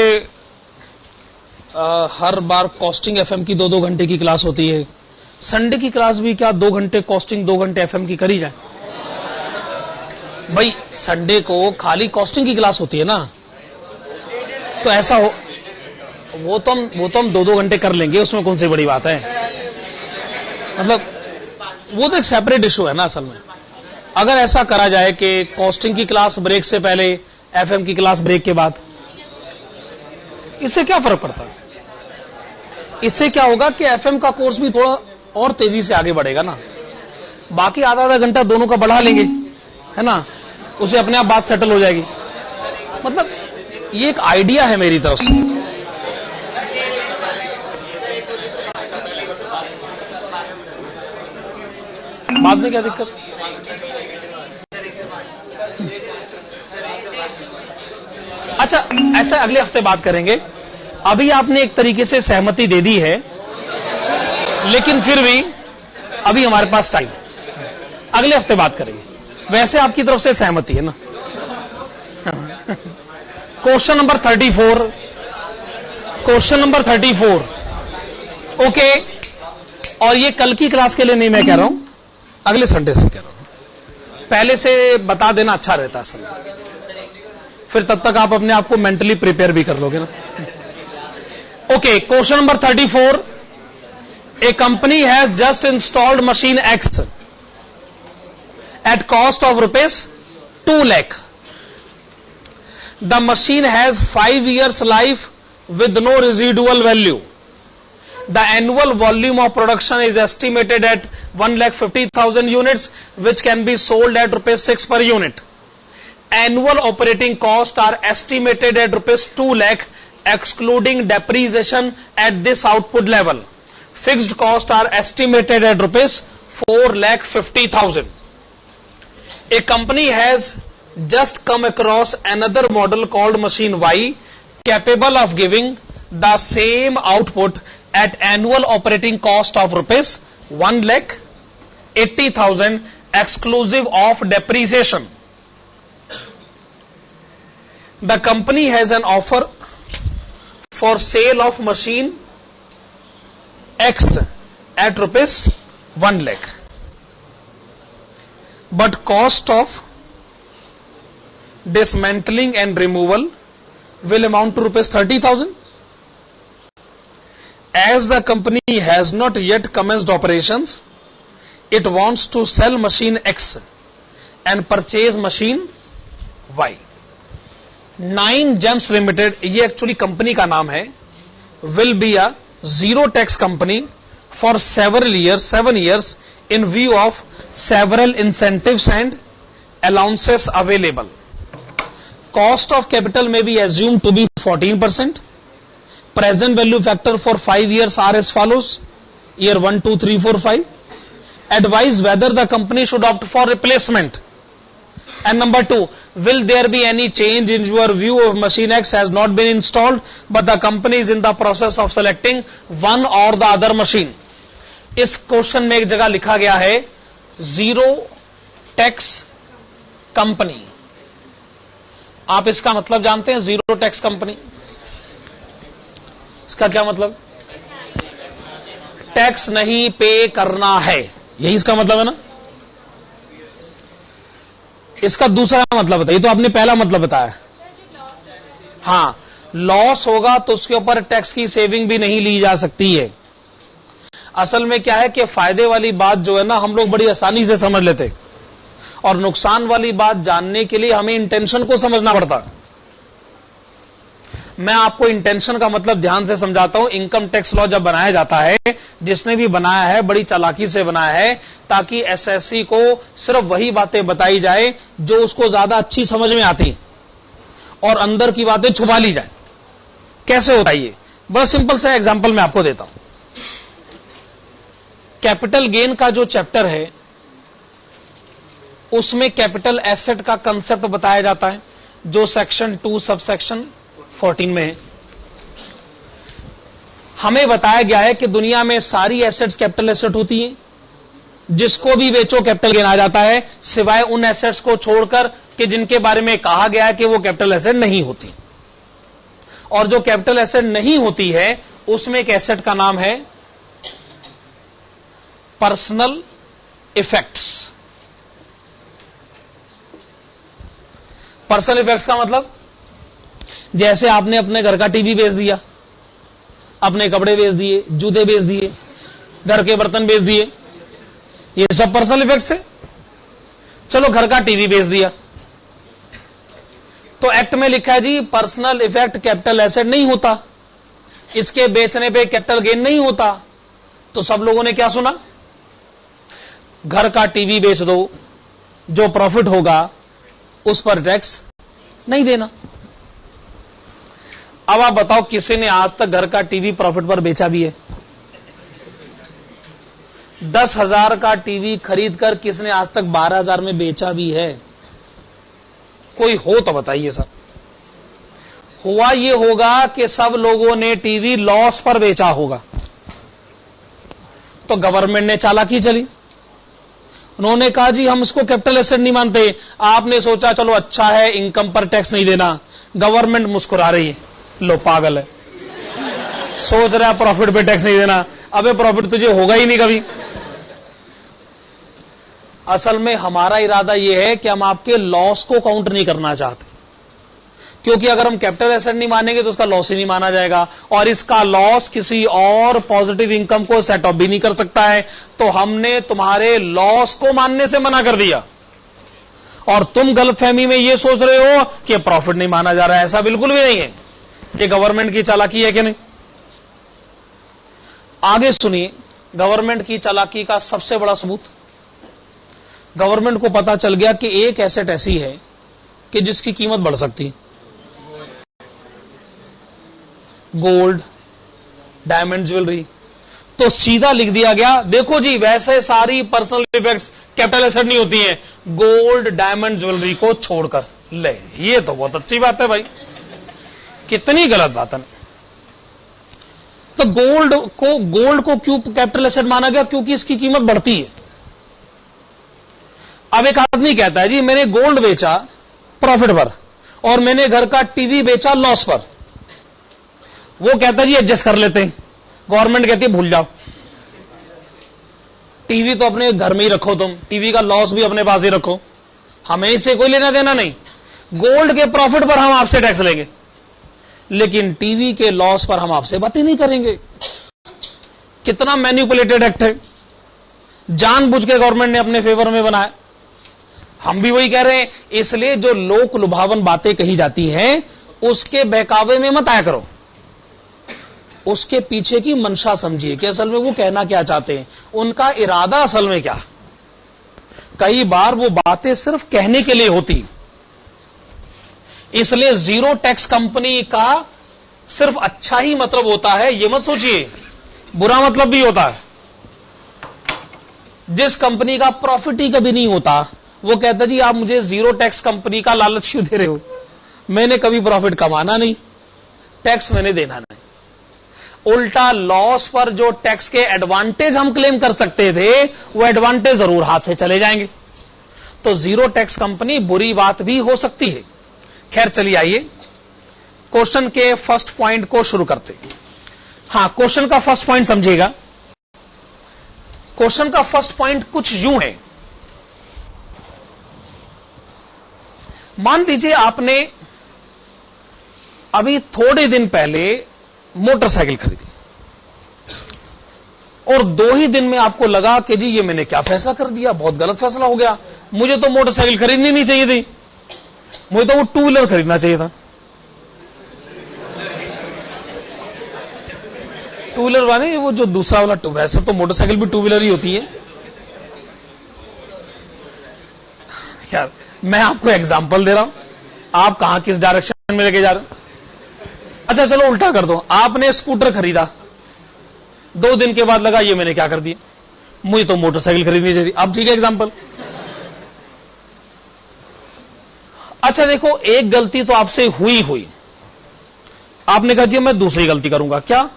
हर बार कॉस्टिंग एफएम की 2-2 घंटे की क्लास होती है, संडे की क्लास भी क्या 2 घंटे कॉस्टिंग 2 घंटे एफएम की करी जाए। भाई संडे को खाली कॉस्टिंग की क्लास होती है ना, तो ऐसा हो वो तो हम 2-2 घंटे कर लेंगे, उसमें कौन सी बड़ी बात है। मतलब वो तो एक सेपरेट इशू है ना असल में। अगर ऐसा करा जाए कि कॉस्टिंग की क्लास ब्रेक से पहले, एफएम की क्लास ब्रेक के बाद, इससे क्या फर्क पड़ता है। इससे क्या होगा कि एफएम का कोर्स भी थोड़ा और तेजी से आगे बढ़ेगा ना। बाकी आधा घंटा दोनों का बढ़ा लेंगे, है ना, उसे अपने आप बात सेटल हो जाएगी। मतलब ये एक आइडिया है मेरी तरफ से। बाद में क्या दिक्कत। अच्छा, ऐसा अगले हफ्ते बात करेंगे। अभी आपने एक तरीके से सहमति दे दी है, लेकिन फिर भी अभी हमारे पास टाइम, अगले हफ्ते बात करेंगे। वैसे आपकी तरफ से सहमति है ना। Question number 34, question number 34 okay. और ये कल की क्लास के लिए नहीं मैं कह रहा हूं, अगले संडे से कह रहा हूं। पहले से बता देना अच्छा रहता है सर, फिर तब तक आप अपने आप को मेंटली प्रिपेयर भी कर लोगे ना। Okay, question number 34। A company has just installed machine x at cost of ₹2 lakh the machine has 5 years life with no residual value. The annual volume of production is estimated at 1,50,000 units, which can be sold at ₹6 per unit. Annual operating costs are estimated at ₹2 lakh, excluding depreciation at this output level. Fixed costs are estimated at ₹4,50,000. A company has just come across another model called machine Y, capable of giving the same output at annual operating cost of ₹1,80,000 exclusive of depreciation. The company has an offer for sale of machine X at ₹1 lakh, but cost of dismantling and removal will amount to ₹30,000. As the company has not yet commenced operations, it wants to sell machine X and purchase machine Y. 9 Gems Limited, ये actually company का नाम है, will be a zero tax company for several years, 7 years, in view of several incentives and allowances available. Cost of capital may be assumed to be 14%. Present value factor for 5 years are as follows: year 1, 2, 3, 4, 5. Advise whether the company should opt for replacement. And number 2, will there be any change in your view of machine X has not been installed, but the company is in the process of selecting one or the other machine. इस question में एक जगह लिखा गया है zero tax company. आप इसका मतलब जानते हैं? जीरो टैक्स कंपनी, इसका क्या मतलब? टैक्स नहीं पे करना है, यही इसका मतलब है ना. इसका दूसरा मतलब बताइए. तो आपने पहला मतलब बताया. हाँ, लॉस होगा तो उसके ऊपर टैक्स की सेविंग भी नहीं ली जा सकती है. असल में क्या है कि फायदे वाली बात जो है ना, हम लोग बड़ी आसानी से समझ लेते, और नुकसान वाली बात जानने के लिए हमें इंटेंशन को समझना पड़ता. मैं आपको इंटेंशन का मतलब ध्यान से समझाता हूं. इनकम टैक्स लॉ जब बनाया जाता है, जिसने भी बनाया है बड़ी चालाकी से बनाया है, ताकि एसएससी को सिर्फ वही बातें बताई जाए जो उसको ज्यादा अच्छी समझ में आती और अंदर की बातें छुपा ली जाए. कैसे होता है ये? बड़ा सिंपल सा एग्जांपल मैं आपको देता हूं. कैपिटल गेन का जो चैप्टर है, उसमें कैपिटल एसेट का कंसेप्ट बताया जाता है, जो सेक्शन 2 सब सेक्शन 14 में है. हमें बताया गया है कि दुनिया में सारी एसेट्स कैपिटल एसेट होती हैं, जिसको भी बेचो कैपिटल गेन आ जाता है, सिवाय उन एसेट्स को छोड़कर कि जिनके बारे में कहा गया है कि वो कैपिटल एसेट नहीं होती. और जो कैपिटल एसेट नहीं होती है, उसमें एक एसेट का नाम है पर्सनल इफेक्ट्स. पर्सनल इफेक्ट्स का मतलब, जैसे आपने अपने घर का टीवी बेच दिया, अपने कपड़े बेच दिए, जूते बेच दिए, घर के बर्तन बेच दिए, ये सब पर्सनल इफेक्ट्स है. चलो घर का टीवी बेच दिया, तो एक्ट में लिखा है जी पर्सनल इफेक्ट कैपिटल एसेट नहीं होता, इसके बेचने पे कैपिटल गेन नहीं होता. तो सब लोगों ने क्या सुना? घर का टीवी बेच दो, जो प्रॉफिट होगा उस पर टैक्स नहीं देना. अब आप बताओ, किसी ने आज तक घर का टीवी प्रॉफिट पर बेचा भी है? 10,000 का टीवी खरीदकर किसने आज तक 12,000 में बेचा भी है? कोई हो तो बताइए सर. हुआ ये होगा कि सब लोगों ने टीवी लॉस पर बेचा होगा. तो गवर्नमेंट ने चालाकी चली, उन्होंने कहा जी हम इसको कैपिटल एसेट नहीं मानते. आपने सोचा चलो अच्छा है, इनकम पर टैक्स नहीं देना. गवर्नमेंट मुस्कुरा रही है, लो पागल है, सोच रहा है प्रॉफिट पे टैक्स नहीं देना. अबे प्रॉफिट तुझे होगा ही नहीं कभी. असल में हमारा इरादा यह है कि हम आपके लॉस को काउंट नहीं करना चाहते, क्योंकि अगर हम कैपिटल एसेट नहीं मानेंगे तो उसका लॉस ही नहीं माना जाएगा, और इसका लॉस किसी और पॉजिटिव इनकम को सेट ऑफ भी नहीं कर सकता है. तो हमने तुम्हारे लॉस को मानने से मना कर दिया, और तुम गलतफहमी में ये सोच रहे हो कि प्रॉफिट नहीं माना जा रहा है। ऐसा बिल्कुल भी नहीं है। ये गवर्नमेंट की चालाकी है कि नहीं? आगे सुनिए, गवर्नमेंट की चालाकी का सबसे बड़ा सबूत, गवर्नमेंट को पता चल गया कि एक एसेट ऐसी है कि जिसकी कीमत बढ़ सकती है। गोल्ड, डायमंड ज्वेलरी, तो सीधा लिख दिया गया, देखो जी वैसे सारी पर्सनल इफेक्ट्स कैपिटल एसेट नहीं होती हैं, गोल्ड डायमंड ज्वेलरी को छोड़कर। ले, ये तो बहुत अच्छी बात है भाई, कितनी गलत बात है। तो गोल्ड को क्यों कैपिटल एसेट माना गया? क्योंकि इसकी कीमत बढ़ती है। अब एक आदमी कहता है जी मैंने गोल्ड बेचा प्रॉफिट पर और मैंने घर का टीवी बेचा लॉस पर, वो कहता है जी एडजस्ट कर लेते हैं। गवर्नमेंट कहती है भूल जाओ, टीवी तो अपने घर में ही रखो, तुम टीवी का लॉस भी अपने पास ही रखो, हमें इससे कोई लेना देना नहीं। गोल्ड के प्रॉफिट पर हम आपसे टैक्स लेंगे, लेकिन टीवी के लॉस पर हम आपसे बातें नहीं करेंगे। कितना मैनिपुलेटेड एक्ट है, जानबूझ के गवर्नमेंट ने अपने फेवर में बनाया। हम भी वही कह रहे हैं, इसलिए जो लोक लुभावन बातें कही जाती हैं उसके बहकावे में मत आया करो, उसके पीछे की मंशा समझिए कि असल में वो कहना क्या चाहते हैं, उनका इरादा असल में क्या। कई बार वो बातें सिर्फ कहने के लिए होती, इसलिए जीरो टैक्स कंपनी का सिर्फ अच्छा ही मतलब होता है, ये मत सोचिए, बुरा मतलब भी होता है। जिस कंपनी का प्रॉफिट ही कभी नहीं होता, वो कहता जी आप मुझे जीरो टैक्स कंपनी का लालच क्यों दे रहे हो, मैंने कभी प्रॉफिट कमाना नहीं, टैक्स मैंने देना नहीं। उल्टा लॉस पर जो टैक्स के एडवांटेज हम क्लेम कर सकते थे, वो एडवांटेज जरूर हाथ से चले जाएंगे। तो जीरो टैक्स कंपनी बुरी बात भी हो सकती है। खैर चलिए आइए क्वेश्चन के फर्स्ट पॉइंट को शुरू करते हैं। हां, क्वेश्चन का फर्स्ट पॉइंट समझिएगा। क्वेश्चन का फर्स्ट पॉइंट कुछ यूं है, मान लीजिए आपने अभी थोड़े दिन पहले मोटरसाइकिल खरीदी और 2 ही दिन में आपको लगा कि जी ये मैंने क्या फैसला कर दिया, बहुत गलत फैसला हो गया, मुझे तो मोटरसाइकिल खरीदनी नहीं चाहिए थी, मुझे तो वो 2 व्हीलर खरीदना चाहिए था। 2 व्हीलर वाले वो जो दूसरा वाला, वैसे तो मोटरसाइकिल भी 2 व्हीलर ही होती है यार, मैं आपको एग्जांपल दे रहा हूं, आप कहां किस डायरेक्शन में लेके जा रहे हो। अच्छा चलो उल्टा कर दो, आपने स्कूटर खरीदा, 2 दिन के बाद लगा ये मैंने क्या कर दिया, मुझे तो मोटरसाइकिल खरीदनी चाहिए। अब ठीक है एग्जांपल। अच्छा देखो, एक गलती तो आपसे हुई, आपने कहा जी मैं दूसरी गलती करूंगा, क्या,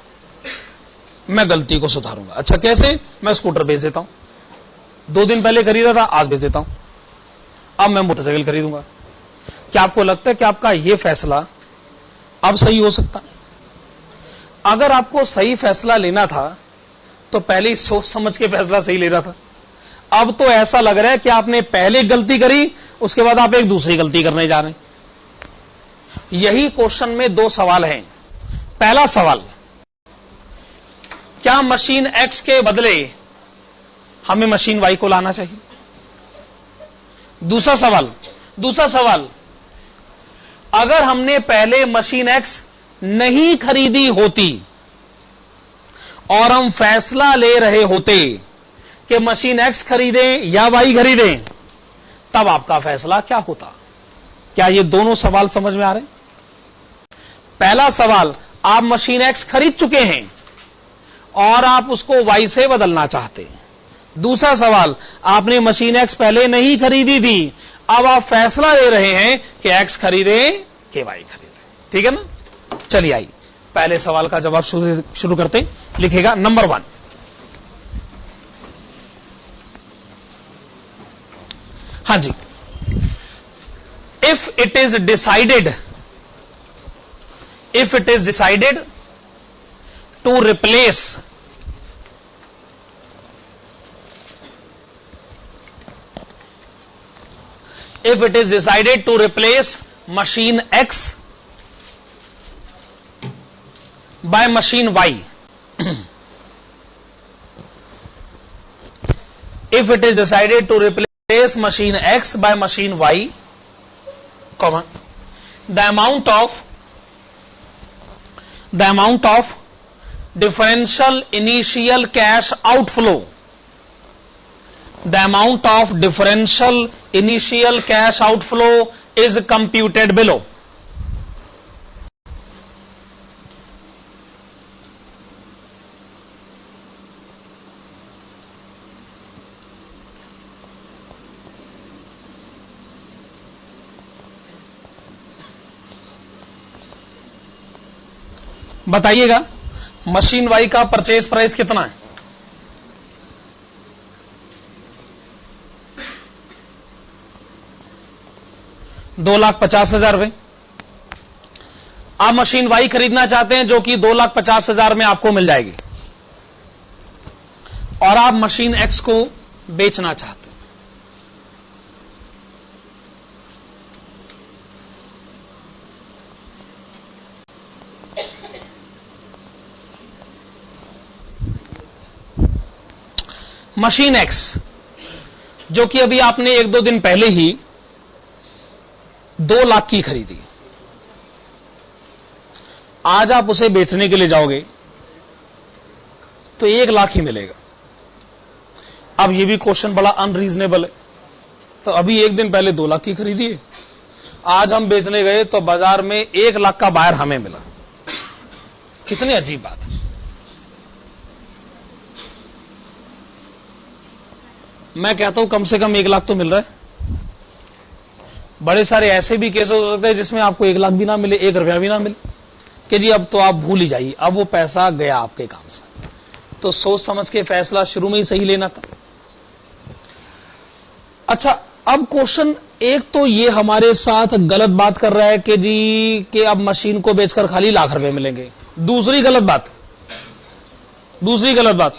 मैं गलती को सुधारूंगा। अच्छा कैसे, मैं स्कूटर बेच देता हूं, 2 दिन पहले खरीदा था, आज बेच देता हूं, अब मैं मोटरसाइकिल खरीदूंगा। क्या आपको लगता है कि आपका यह फैसला अब सही हो सकता? अगर आपको सही फैसला लेना था तो पहले ही सोच समझ के फैसला सही लेना था। अब तो ऐसा लग रहा है कि आपने पहले गलती करी, उसके बाद आप एक दूसरी गलती करने जा रहे हैं। यही क्वेश्चन में 2 सवाल हैं। पहला सवाल, क्या मशीन एक्स के बदले हमें मशीन वाई को लाना चाहिए? दूसरा सवाल, अगर हमने पहले मशीन एक्स नहीं खरीदी होती और हम फैसला ले रहे होते कि मशीन एक्स खरीदें या वाई खरीदें, तब आपका फैसला क्या होता? क्या ये दोनों सवाल समझ में आ रहे हैं? पहला सवाल, आप मशीन एक्स खरीद चुके हैं और आप उसको वाई से बदलना चाहते हैं। दूसरा सवाल, आपने मशीन एक्स पहले नहीं खरीदी थी, अब आप फैसला ले रहे हैं कि एक्स खरीदें कि वाई खरीदें। ठीक है ना? चलिए आइए पहले सवाल का जवाब शुरू करते हैं। लिखेगा नंबर 1, हां जी, if it is decided to replace machine X by machine Y, if it is decided to replace replace machine X by machine Y, comma, the amount of differential initial cash outflow, the amount of differential initial cash outflow is computed below. बताइएगा machine Y का purchase price कितना है? ₹2,50,000। आप machine Y खरीदना चाहते हैं जो कि ₹2,50,000 में आपको मिल जाएगी, और आप मशीन एक्स को बेचना चाहते हैं। मशीन एक्स जो कि अभी आपने 1-2 दिन पहले ही 2 लाख की खरीदी, आज आप उसे बेचने के लिए जाओगे तो 1 लाख ही मिलेगा। अब ये भी क्वेश्चन बड़ा अनरीजनेबल है। तो अभी 1 दिन पहले 2 लाख की खरीदी है, आज हम बेचने गए तो बाजार में 1 लाख का बायर हमें मिला। कितनी अजीब बात है। मैं कहता हूं कम से कम 1 लाख तो मिल रहा है। बड़े सारे ऐसे भी केस हो सकते हैं जिसमें आपको 1 लाख भी ना मिले, 1 रुपया भी ना मिले, कि जी अब तो आप भूल ही जाइए, अब वो पैसा गया आपके काम से। तो सोच समझ के फैसला शुरू में ही सही लेना था। अच्छा, अब क्वेश्चन एक तो ये हमारे साथ गलत बात कर रहा है कि जी कि अब मशीन को बेचकर खाली लाख रुपए मिलेंगे। दूसरी गलत बात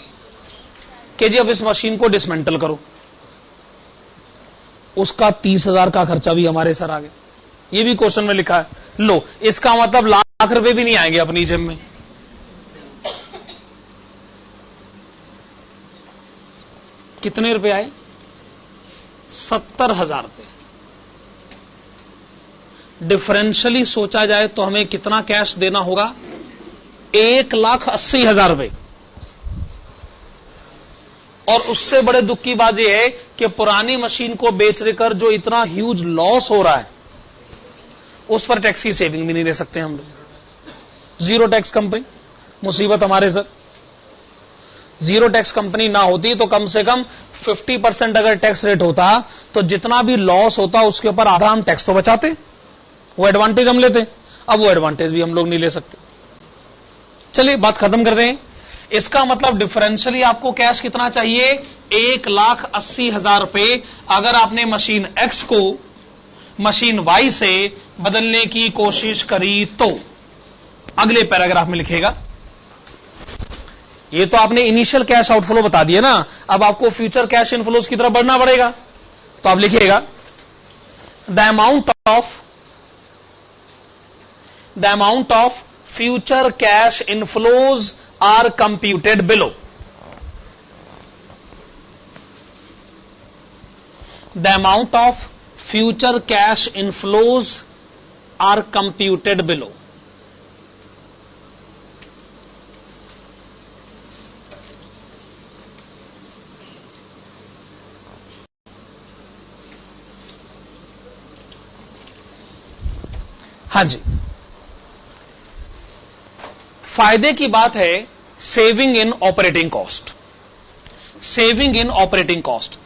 कि जी अब इस मशीन को डिसमेंटल करो, उसका 30,000 का खर्चा भी हमारे सर आ गया। ये भी क्वेश्चन में लिखा है। लो, इसका मतलब लाख रुपए भी नहीं आएंगे अपनी जेब में। कितने रुपए आए? 70,000 रुपए। डिफरेंशियली सोचा जाए तो हमें कितना कैश देना होगा? 1,80,000 रुपए। और उससे बड़े दुख की बात यह है कि पुरानी मशीन को बेचकर जो इतना ह्यूज लॉस हो रहा है, उस पर टैक्स की सेविंग भी नहीं ले सकते हम लोग। 0 टैक्स कंपनी, मुसीबत हमारे सर। 0 टैक्स कंपनी ना होती तो कम से कम 50% अगर टैक्स रेट होता तो जितना भी लॉस होता उसके ऊपर आधा हम टैक्स तो बचाते, वो एडवांटेज हम लेते। अब वो एडवांटेज भी हम लोग नहीं ले सकते। चलिए बात खत्म कर दें। इसका मतलब डिफरेंशियली आपको कैश कितना चाहिए? 1,80,000 रुपए। अगर आपने मशीन एक्स को मशीन वाई से बदलने की कोशिश करी तो अगले पैराग्राफ में लिखेगा। ये तो आपने इनिशियल कैश आउटफ्लो बता दिया ना, अब आपको फ्यूचर कैश इनफ्लोज की तरफ बढ़ना पड़ेगा। तो आप लिखिएगा the amount of future cash inflows are computed below. The amount of future cash inflows are computed below. हाँ जी, फायदे की बात है saving in operating cost. Saving in operating cost.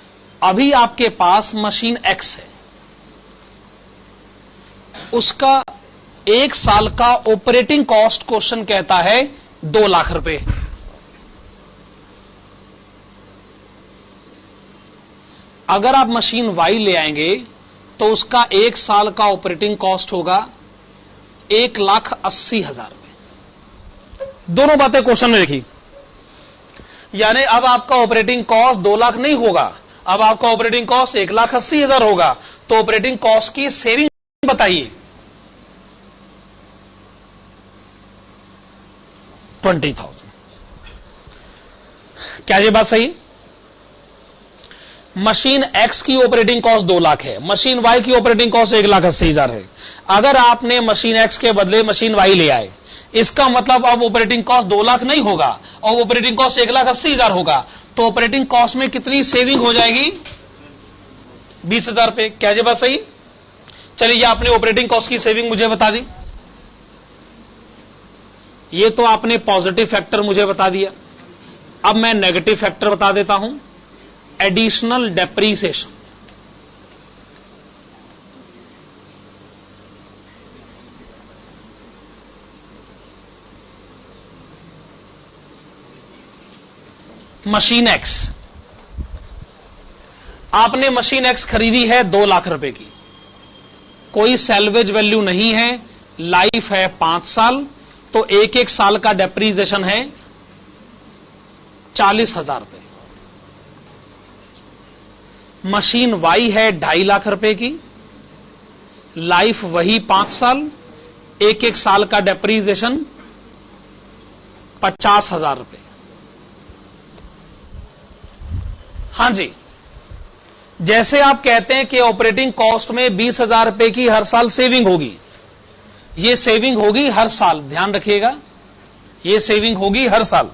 अभी आपके पास मशीन एक्स है, उसका 1 साल का ऑपरेटिंग कॉस्ट क्वेश्चन कहता है 2 लाख रुपए। अगर आप मशीन वाई ले आएंगे तो उसका 1 साल का ऑपरेटिंग कॉस्ट होगा 1,80,000 रुपए। दोनों बातें क्वेश्चन में लिखी। यानी अब आपका ऑपरेटिंग कॉस्ट 2 लाख नहीं होगा, अब आपका ऑपरेटिंग कॉस्ट 1,80,000 होगा। तो ऑपरेटिंग कॉस्ट की सेविंग बताइए। 20,000। क्या ये बात सही? मशीन एक्स की ऑपरेटिंग कॉस्ट 2 लाख है, मशीन वाई की ऑपरेटिंग कॉस्ट 1,80,000 है। अगर आपने मशीन एक्स के बदले मशीन वाई ले आए, इसका मतलब अब ऑपरेटिंग कॉस्ट 2 लाख नहीं होगा और ऑपरेटिंग कॉस्ट 1,80,000 होगा, तो ऑपरेटिंग कॉस्ट में कितनी सेविंग हो जाएगी? 20,000 रुपए। क्या ये बात सही? चलिए, ये आपने ऑपरेटिंग कॉस्ट की सेविंग मुझे बता दी, ये तो आपने पॉजिटिव फैक्टर मुझे बता दिया। अब मैं नेगेटिव फैक्टर बता देता हूं, एडिशनल डेप्रीसिएशन। मशीन एक्स, आपने मशीन एक्स खरीदी है 2 लाख रुपए की, कोई सैल्वेज वैल्यू नहीं है, लाइफ है 5 साल, तो एक एक साल का डेप्रीसिएशन है 40,000 रुपए। मशीन वाई है 2.5 लाख रुपए की, लाइफ वही 5 साल, एक एक साल का डेप्रीसिएशन 50,000 रुपए। हां जी, जैसे आप कहते हैं कि ऑपरेटिंग कॉस्ट में 20,000 रुपए की हर साल सेविंग होगी, ये सेविंग होगी हर साल, ध्यान रखिएगा, ये सेविंग होगी हर साल।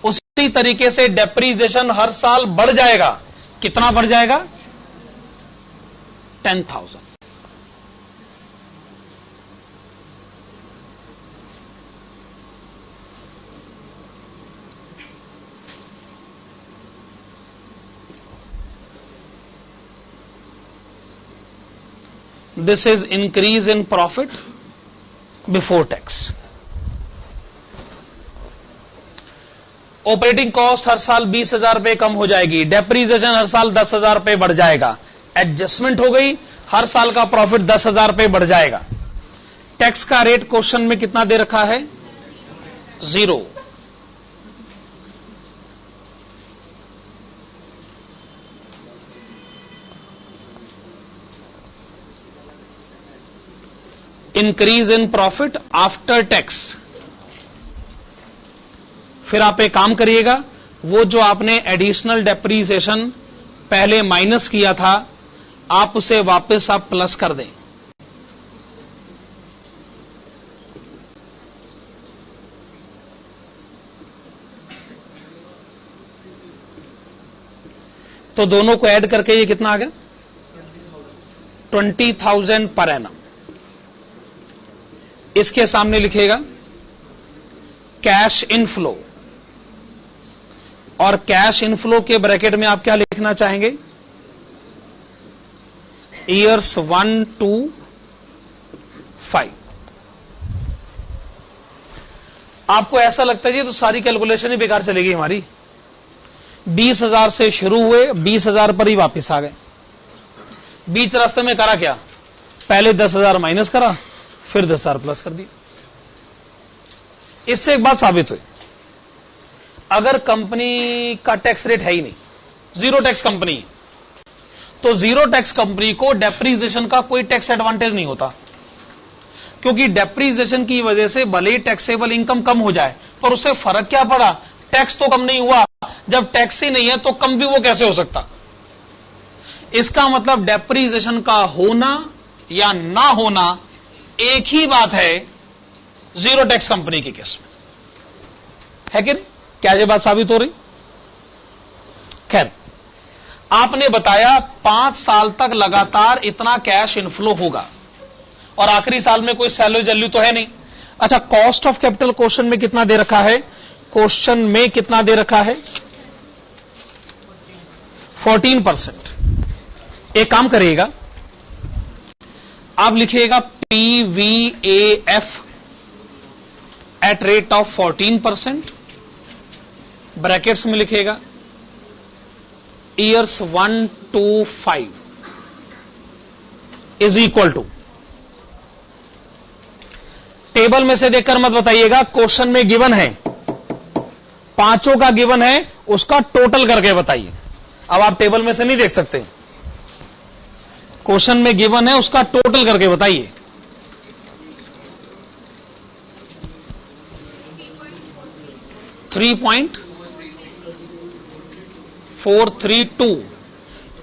उसी तरीके से डेप्रीसिएशन हर साल बढ़ जाएगा। कितना बढ़ जाएगा? 10,000। This is increase in profit before tax. Operating cost हर साल 20,000 रुपए कम हो जाएगी, डेप्रीसिएशन हर साल 10,000 रुपए बढ़ जाएगा, एडजस्टमेंट हो गई, हर साल का प्रॉफिट 10,000 रुपए बढ़ जाएगा। टैक्स का रेट क्वेश्चन में कितना दे रखा है? 0। Increase in profit after tax. फिर आप एक काम करिएगा, वो जो आपने एडिशनल डेप्रीसिएशन पहले माइनस किया था, आप उसे वापस आप प्लस कर दें। तो दोनों को ऐड करके ये कितना आ गया? 20,000 पर एनम। इसके सामने लिखेगा कैश इनफ्लो, और कैश इनफ्लो के ब्रैकेट में आप क्या लिखना चाहेंगे? Years 1 to 5। आपको ऐसा लगता है जी तो सारी कैलकुलेशन ही बेकार चलेगी हमारी। 20,000 से शुरू हुए, 20,000 पर ही वापस आ गए। बीच रास्ते में करा क्या? पहले 10,000 माइनस करा, फिर 10,000 प्लस कर दिया। इससे एक बात साबित हुई, अगर कंपनी का टैक्स रेट है ही नहीं, जीरो टैक्स कंपनी, तो जीरो टैक्स कंपनी को डेप्रीसिएशन का कोई टैक्स एडवांटेज नहीं होता, क्योंकि डेप्रीसिएशन की वजह से भले ही टैक्सेबल इनकम कम हो जाए, पर उससे फर्क क्या पड़ा? टैक्स तो कम नहीं हुआ। जब टैक्स ही नहीं है तो कम भी वो कैसे हो सकता? इसका मतलब डेप्रीसिएशन का होना या ना होना एक ही बात है जीरो टैक्स कंपनी के केस में, है कि नहीं? क्या ये बात साबित हो रही? खैर, आपने बताया 5 साल तक लगातार इतना कैश इनफ्लो होगा और आखिरी साल में कोई सैलरी वैल्यू तो है नहीं। अच्छा, कॉस्ट ऑफ कैपिटल क्वेश्चन में कितना दे रखा है? क्वेश्चन में कितना दे रखा है? 14%। एक काम करिएगा, आप लिखिएगा PVAF at rate of 14%, brackets में लिखिएगा years 1 to 5 is equal to, table में से देखकर मत बताइएगा, क्वेश्चन में गिवन है, पांचों का गिवन है, उसका टोटल करके बताइए। अब आप टेबल में से नहीं देख सकते, क्वेश्चन में गिवन है, उसका टोटल करके बताइए। $3.432।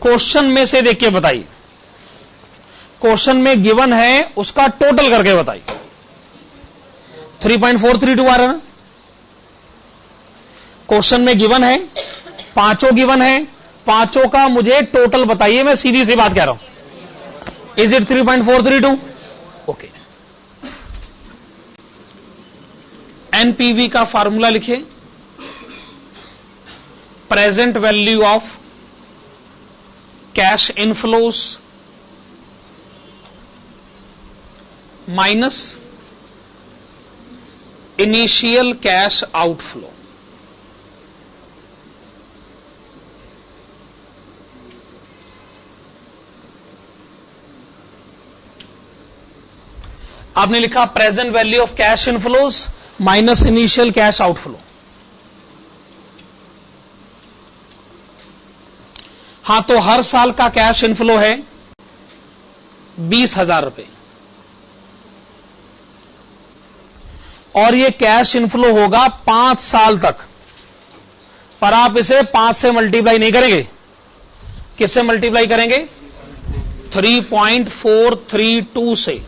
क्वेश्चन में से देख के बताइए, क्वेश्चन में गिवन है उसका टोटल करके बताइए। 3.432 आ रहा है ना, क्वेश्चन में गिवन है, पांचों गिवन है, पांचों का मुझे टोटल बताइए। मैं सीधी सी बात कह रहा हूं, इज इट 3.432? ओके, एनपीवी का फॉर्मूला लिखिए, present value of cash inflows minus initial cash outflow. आपने लिखा present value of cash inflows minus initial cash outflow. हां, तो हर साल का कैश इनफ्लो है 20,000 रुपए, और ये कैश इनफ्लो होगा 5 साल तक, पर आप इसे 5 से मल्टीप्लाई नहीं करेंगे। किससे मल्टीप्लाई करेंगे? 3.432 से।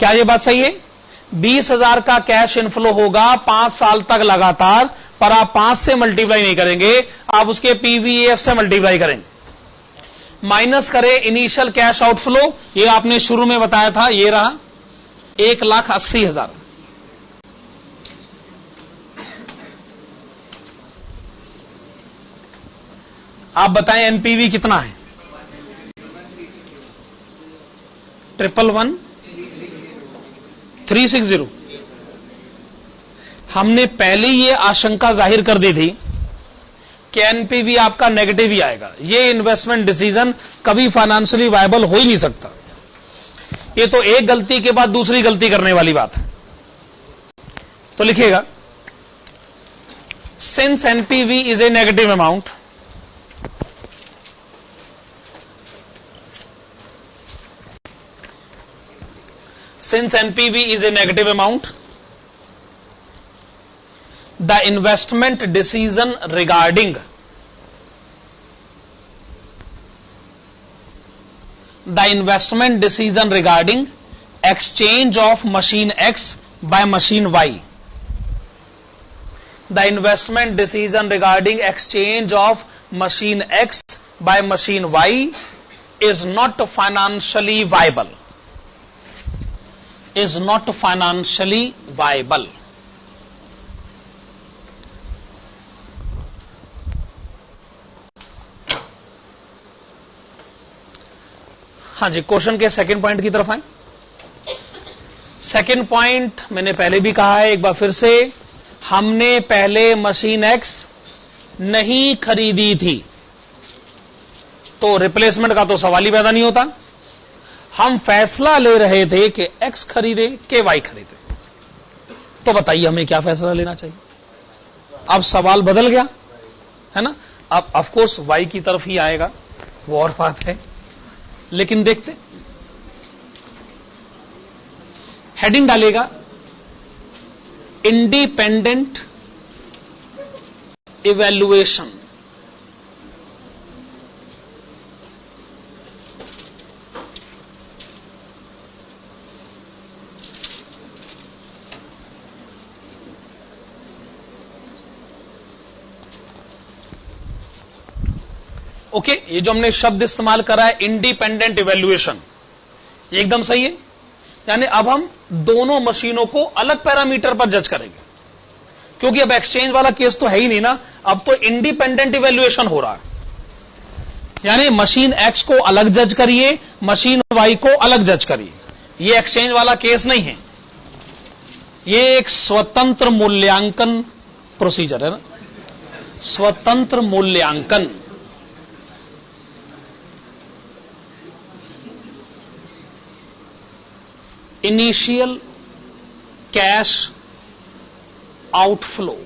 क्या ये बात सही है? 20,000 का कैश इनफ्लो होगा 5 साल तक लगातार, पर आप 5 से मल्टीप्लाई नहीं करेंगे, आप उसके पीवीएफ से मल्टीप्लाई करेंगे। माइनस करें इनिशियल कैश आउटफ्लो, ये आपने शुरू में बताया था, ये रहा 1,80,000। आप बताएं एनपीवी कितना है? 1,11360। हमने पहले ये आशंका जाहिर कर दी थी कि एनपीवी आपका नेगेटिव ही आएगा। ये इन्वेस्टमेंट डिसीजन कभी फाइनेंशियली वायबल हो ही नहीं सकता। ये तो एक गलती के बाद दूसरी गलती करने वाली बात है। तो लिखिएगा, since NPV is a negative amount, since NPV is a negative amount, the investment decision regarding exchange of machine X by machine Y, the investment decision regarding exchange of machine X by machine Y is not financially viable. Is not financially viable. हां जी, question के second point की तरफ आए। Second point मैंने पहले भी कहा है, एक बार फिर से, हमने पहले मशीन एक्स नहीं खरीदी थी, तो रिप्लेसमेंट का तो सवाल ही पैदा नहीं होता। हम फैसला ले रहे थे कि एक्स खरीदे कि वाई खरीदे, तो बताइए हमें क्या फैसला लेना चाहिए। अब सवाल बदल गया है ना, अब ऑफ कोर्स वाई की तरफ ही आएगा, वो और बात है, लेकिन देखते। हेडिंग डालेगा इंडिपेंडेंट इवैल्यूएशन। ओके, ये जो हमने शब्द इस्तेमाल करा है इंडिपेंडेंट इवैल्यूएशन, ये एकदम सही है। यानी अब हम दोनों मशीनों को अलग पैरामीटर पर जज करेंगे, क्योंकि अब एक्सचेंज वाला केस तो है ही नहीं ना, अब तो इंडिपेंडेंट इवैल्यूएशन हो रहा है। यानी मशीन एक्स को अलग जज करिए, मशीन वाई को अलग जज करिए। ये एक्सचेंज वाला केस नहीं है, ये एक स्वतंत्र मूल्यांकन प्रोसीजर है ना, स्वतंत्र मूल्यांकन। इनिशियल कैश आउटफ्लो,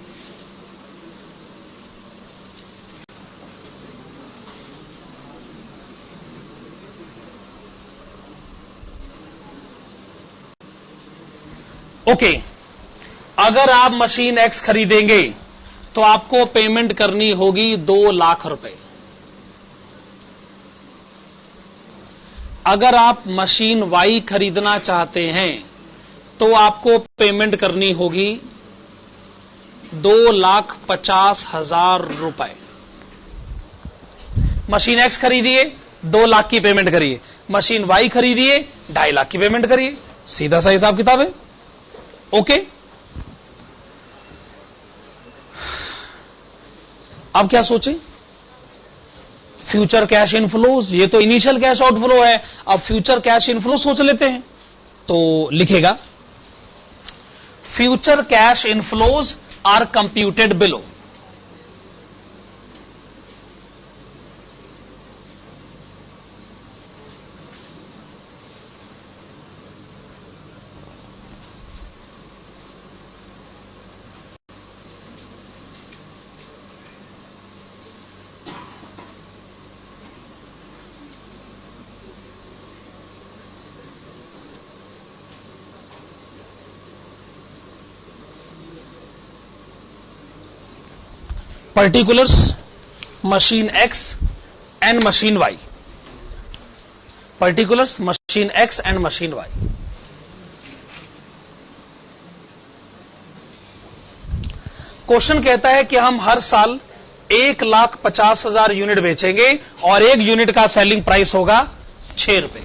ओके, अगर आप मशीन एक्स खरीदेंगे तो आपको पेमेंट करनी होगी 2 लाख रुपए। अगर आप मशीन वाई खरीदना चाहते हैं तो आपको पेमेंट करनी होगी 2,50,000 रुपए। मशीन एक्स खरीदिए 2 लाख की पेमेंट करिए, मशीन वाई खरीदिए 2.5 लाख की पेमेंट करिए, सीधा सा हिसाब किताब है। ओके, अब क्या सोचें? फ्यूचर कैश इनफ्लोज, ये तो इनिशियल कैश आउटफ्लो है, अब फ्यूचर कैश इनफ्लो सोच लेते हैं। तो लिखेगा future cash inflows are computed below. Particulars machine X and machine Y, particulars machine X and machine Y. Question कहता है कि हम हर साल 1,50,000 यूनिट बेचेंगे और 1 यूनिट का सेलिंग प्राइस होगा 6 रुपए।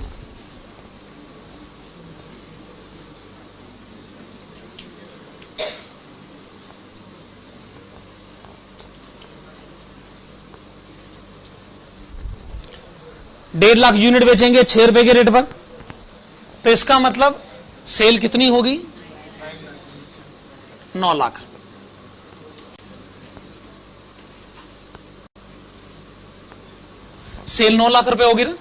डेढ़ लाख यूनिट बेचेंगे 6 रुपए के रेट पर, तो इसका मतलब सेल कितनी होगी? 9 लाख। सेल 9 लाख रुपए होगी ना?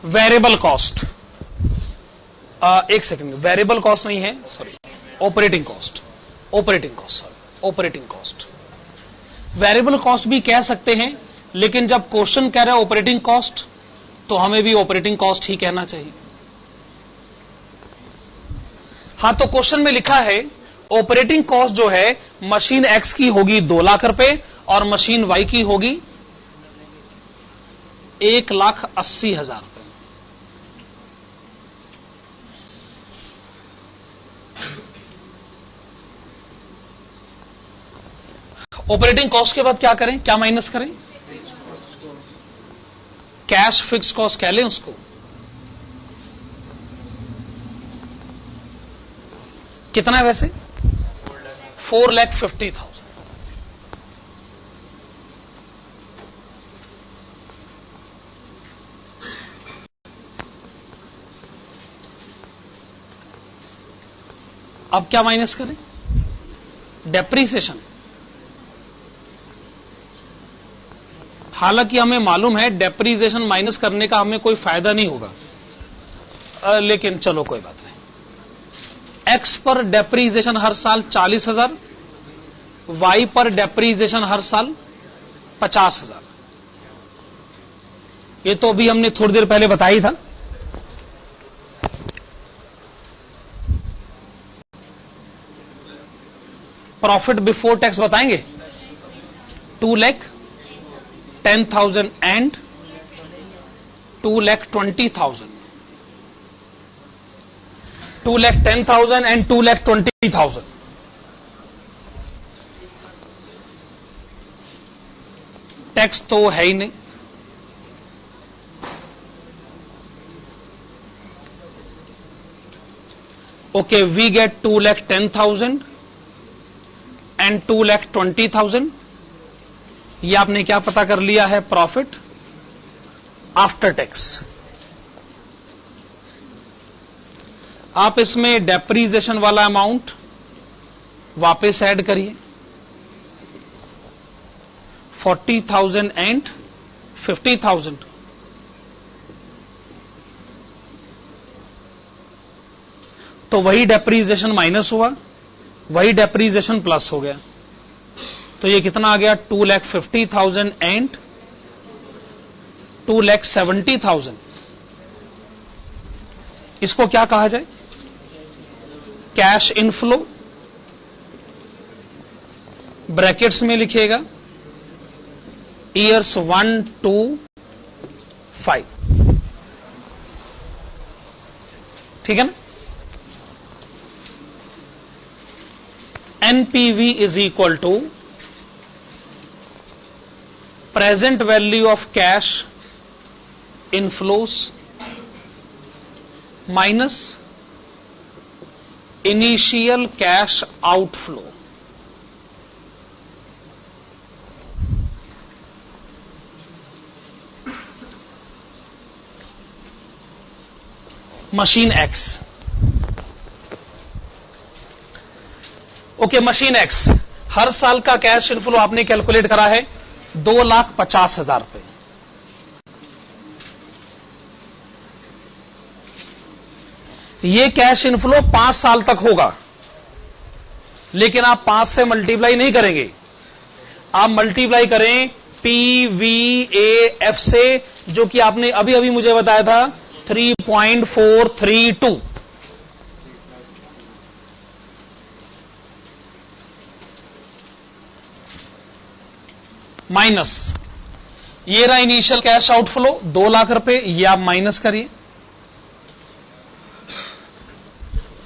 वेरिएबल कॉस्ट, एक सेकंड, वेरिएबल कॉस्ट नहीं है, sorry, operating cost, operating cost, sorry, operating cost. Variable cost भी कह सकते हैं, लेकिन जब क्वेश्चन कह रहा है ऑपरेटिंग कॉस्ट तो हमें भी ऑपरेटिंग कॉस्ट ही कहना चाहिए। हां, तो क्वेश्चन में लिखा है ऑपरेटिंग कॉस्ट जो है मशीन एक्स की होगी 2 लाख रुपए और मशीन वाई की होगी 1,80,000 रुपए। ऑपरेटिंग कॉस्ट के बाद क्या करें, क्या माइनस करें? कैश फिक्स कॉस्ट कह लें उसको। कितना है वैसे? 4,50,000। अब क्या माइनस करें? डेप्रीसिएशन। हालांकि हमें मालूम है डेप्रीसिएशन माइनस करने का हमें कोई फायदा नहीं होगा, लेकिन चलो कोई बात नहीं। एक्स पर डेप्रीसिएशन हर साल 40,000, वाई पर डेप्रीसिएशन हर साल 50,000। ये तो अभी हमने थोड़ी देर पहले बताई था। प्रॉफिट बिफोर टैक्स बताएंगे? 2,10,000 एंड 2,20,000, 2,10,000 एंड 2,20,000। टैक्स तो है ही नहीं। Okay, we get 2,10,000 and 2,20,000। ये आपने क्या पता कर लिया है? Profit after tax. आप इसमें डेप्रीसिएशन वाला अमाउंट वापस ऐड करिए, 40,000 एंड 50,000। तो वही डेप्रीसिएशन माइनस हुआ, वही डेप्रीसिएशन प्लस हो गया। तो ये कितना आ गया? 2,50,000 एंड 2,70,000। इसको क्या कहा जाए? Cash inflow. ब्रैकेट्स में लिखिएगा ईयर्स 1 to 5। ठीक है ना? NPV is equal to present value of cash inflows minus initial cash outflow. Machine X. Okay, machine X हर साल का कैश इनफ्लो आपने कैलकुलेट करा है 2,50,000 रुपए। ये कैश इनफ्लो 5 साल तक होगा, लेकिन आप 5 से मल्टीप्लाई नहीं करेंगे, आप मल्टीप्लाई करें PVAF से, जो कि आपने अभी अभी मुझे बताया था 3.432। माइनस ये रहा इनिशियल कैश आउटफ्लो 2 लाख रुपए, ये आप माइनस करिए।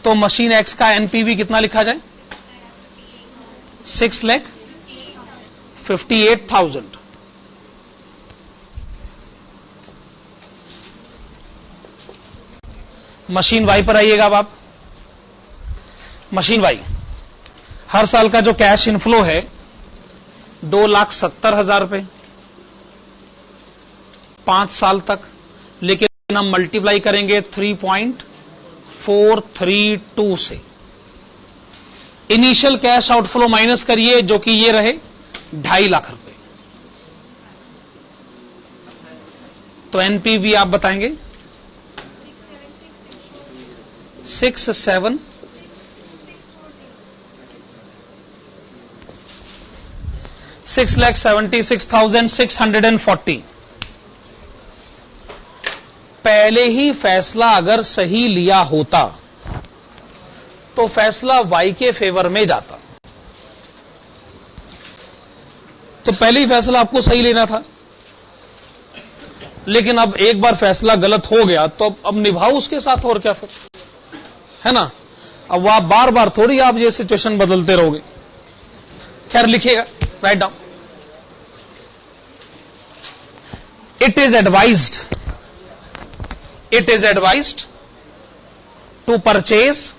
तो मशीन एक्स का एनपीवी कितना लिखा जाए? 6,58,000। मशीन वाई पर आइएगा अब आप। मशीन वाई हर साल का जो कैश इनफ्लो है 2,70,000 रुपए 5 साल तक, लेकिन हम मल्टीप्लाई करेंगे 3.432 से। इनिशियल कैश आउटफ्लो माइनस करिए, जो कि ये रहे 2.5 लाख रुपए। तो एनपीवी आप बताएंगे 6,76,640। पहले ही फैसला अगर सही लिया होता तो फैसला वाई के फेवर में जाता। तो पहले ही फैसला आपको सही लेना था, लेकिन अब एक बार फैसला गलत हो गया तो अब निभाओ उसके साथ, और क्या फिर, है ना? अब आप बार बार थोड़ी आप ये सिचुएशन बदलते रहोगे। खैर लिखिएगा, right down. It is advised to purchase,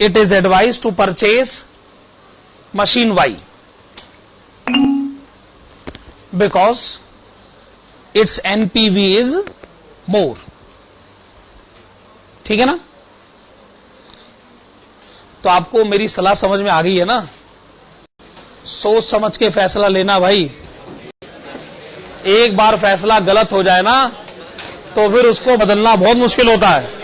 it is advised to purchase machine Y because its NPV is more। ठीक है ना? तो आपको मेरी सलाह समझ में आ गई है ना? सोच समझ के फैसला लेना भाई। एक बार फैसला गलत हो जाए ना तो फिर उसको बदलना बहुत मुश्किल होता है।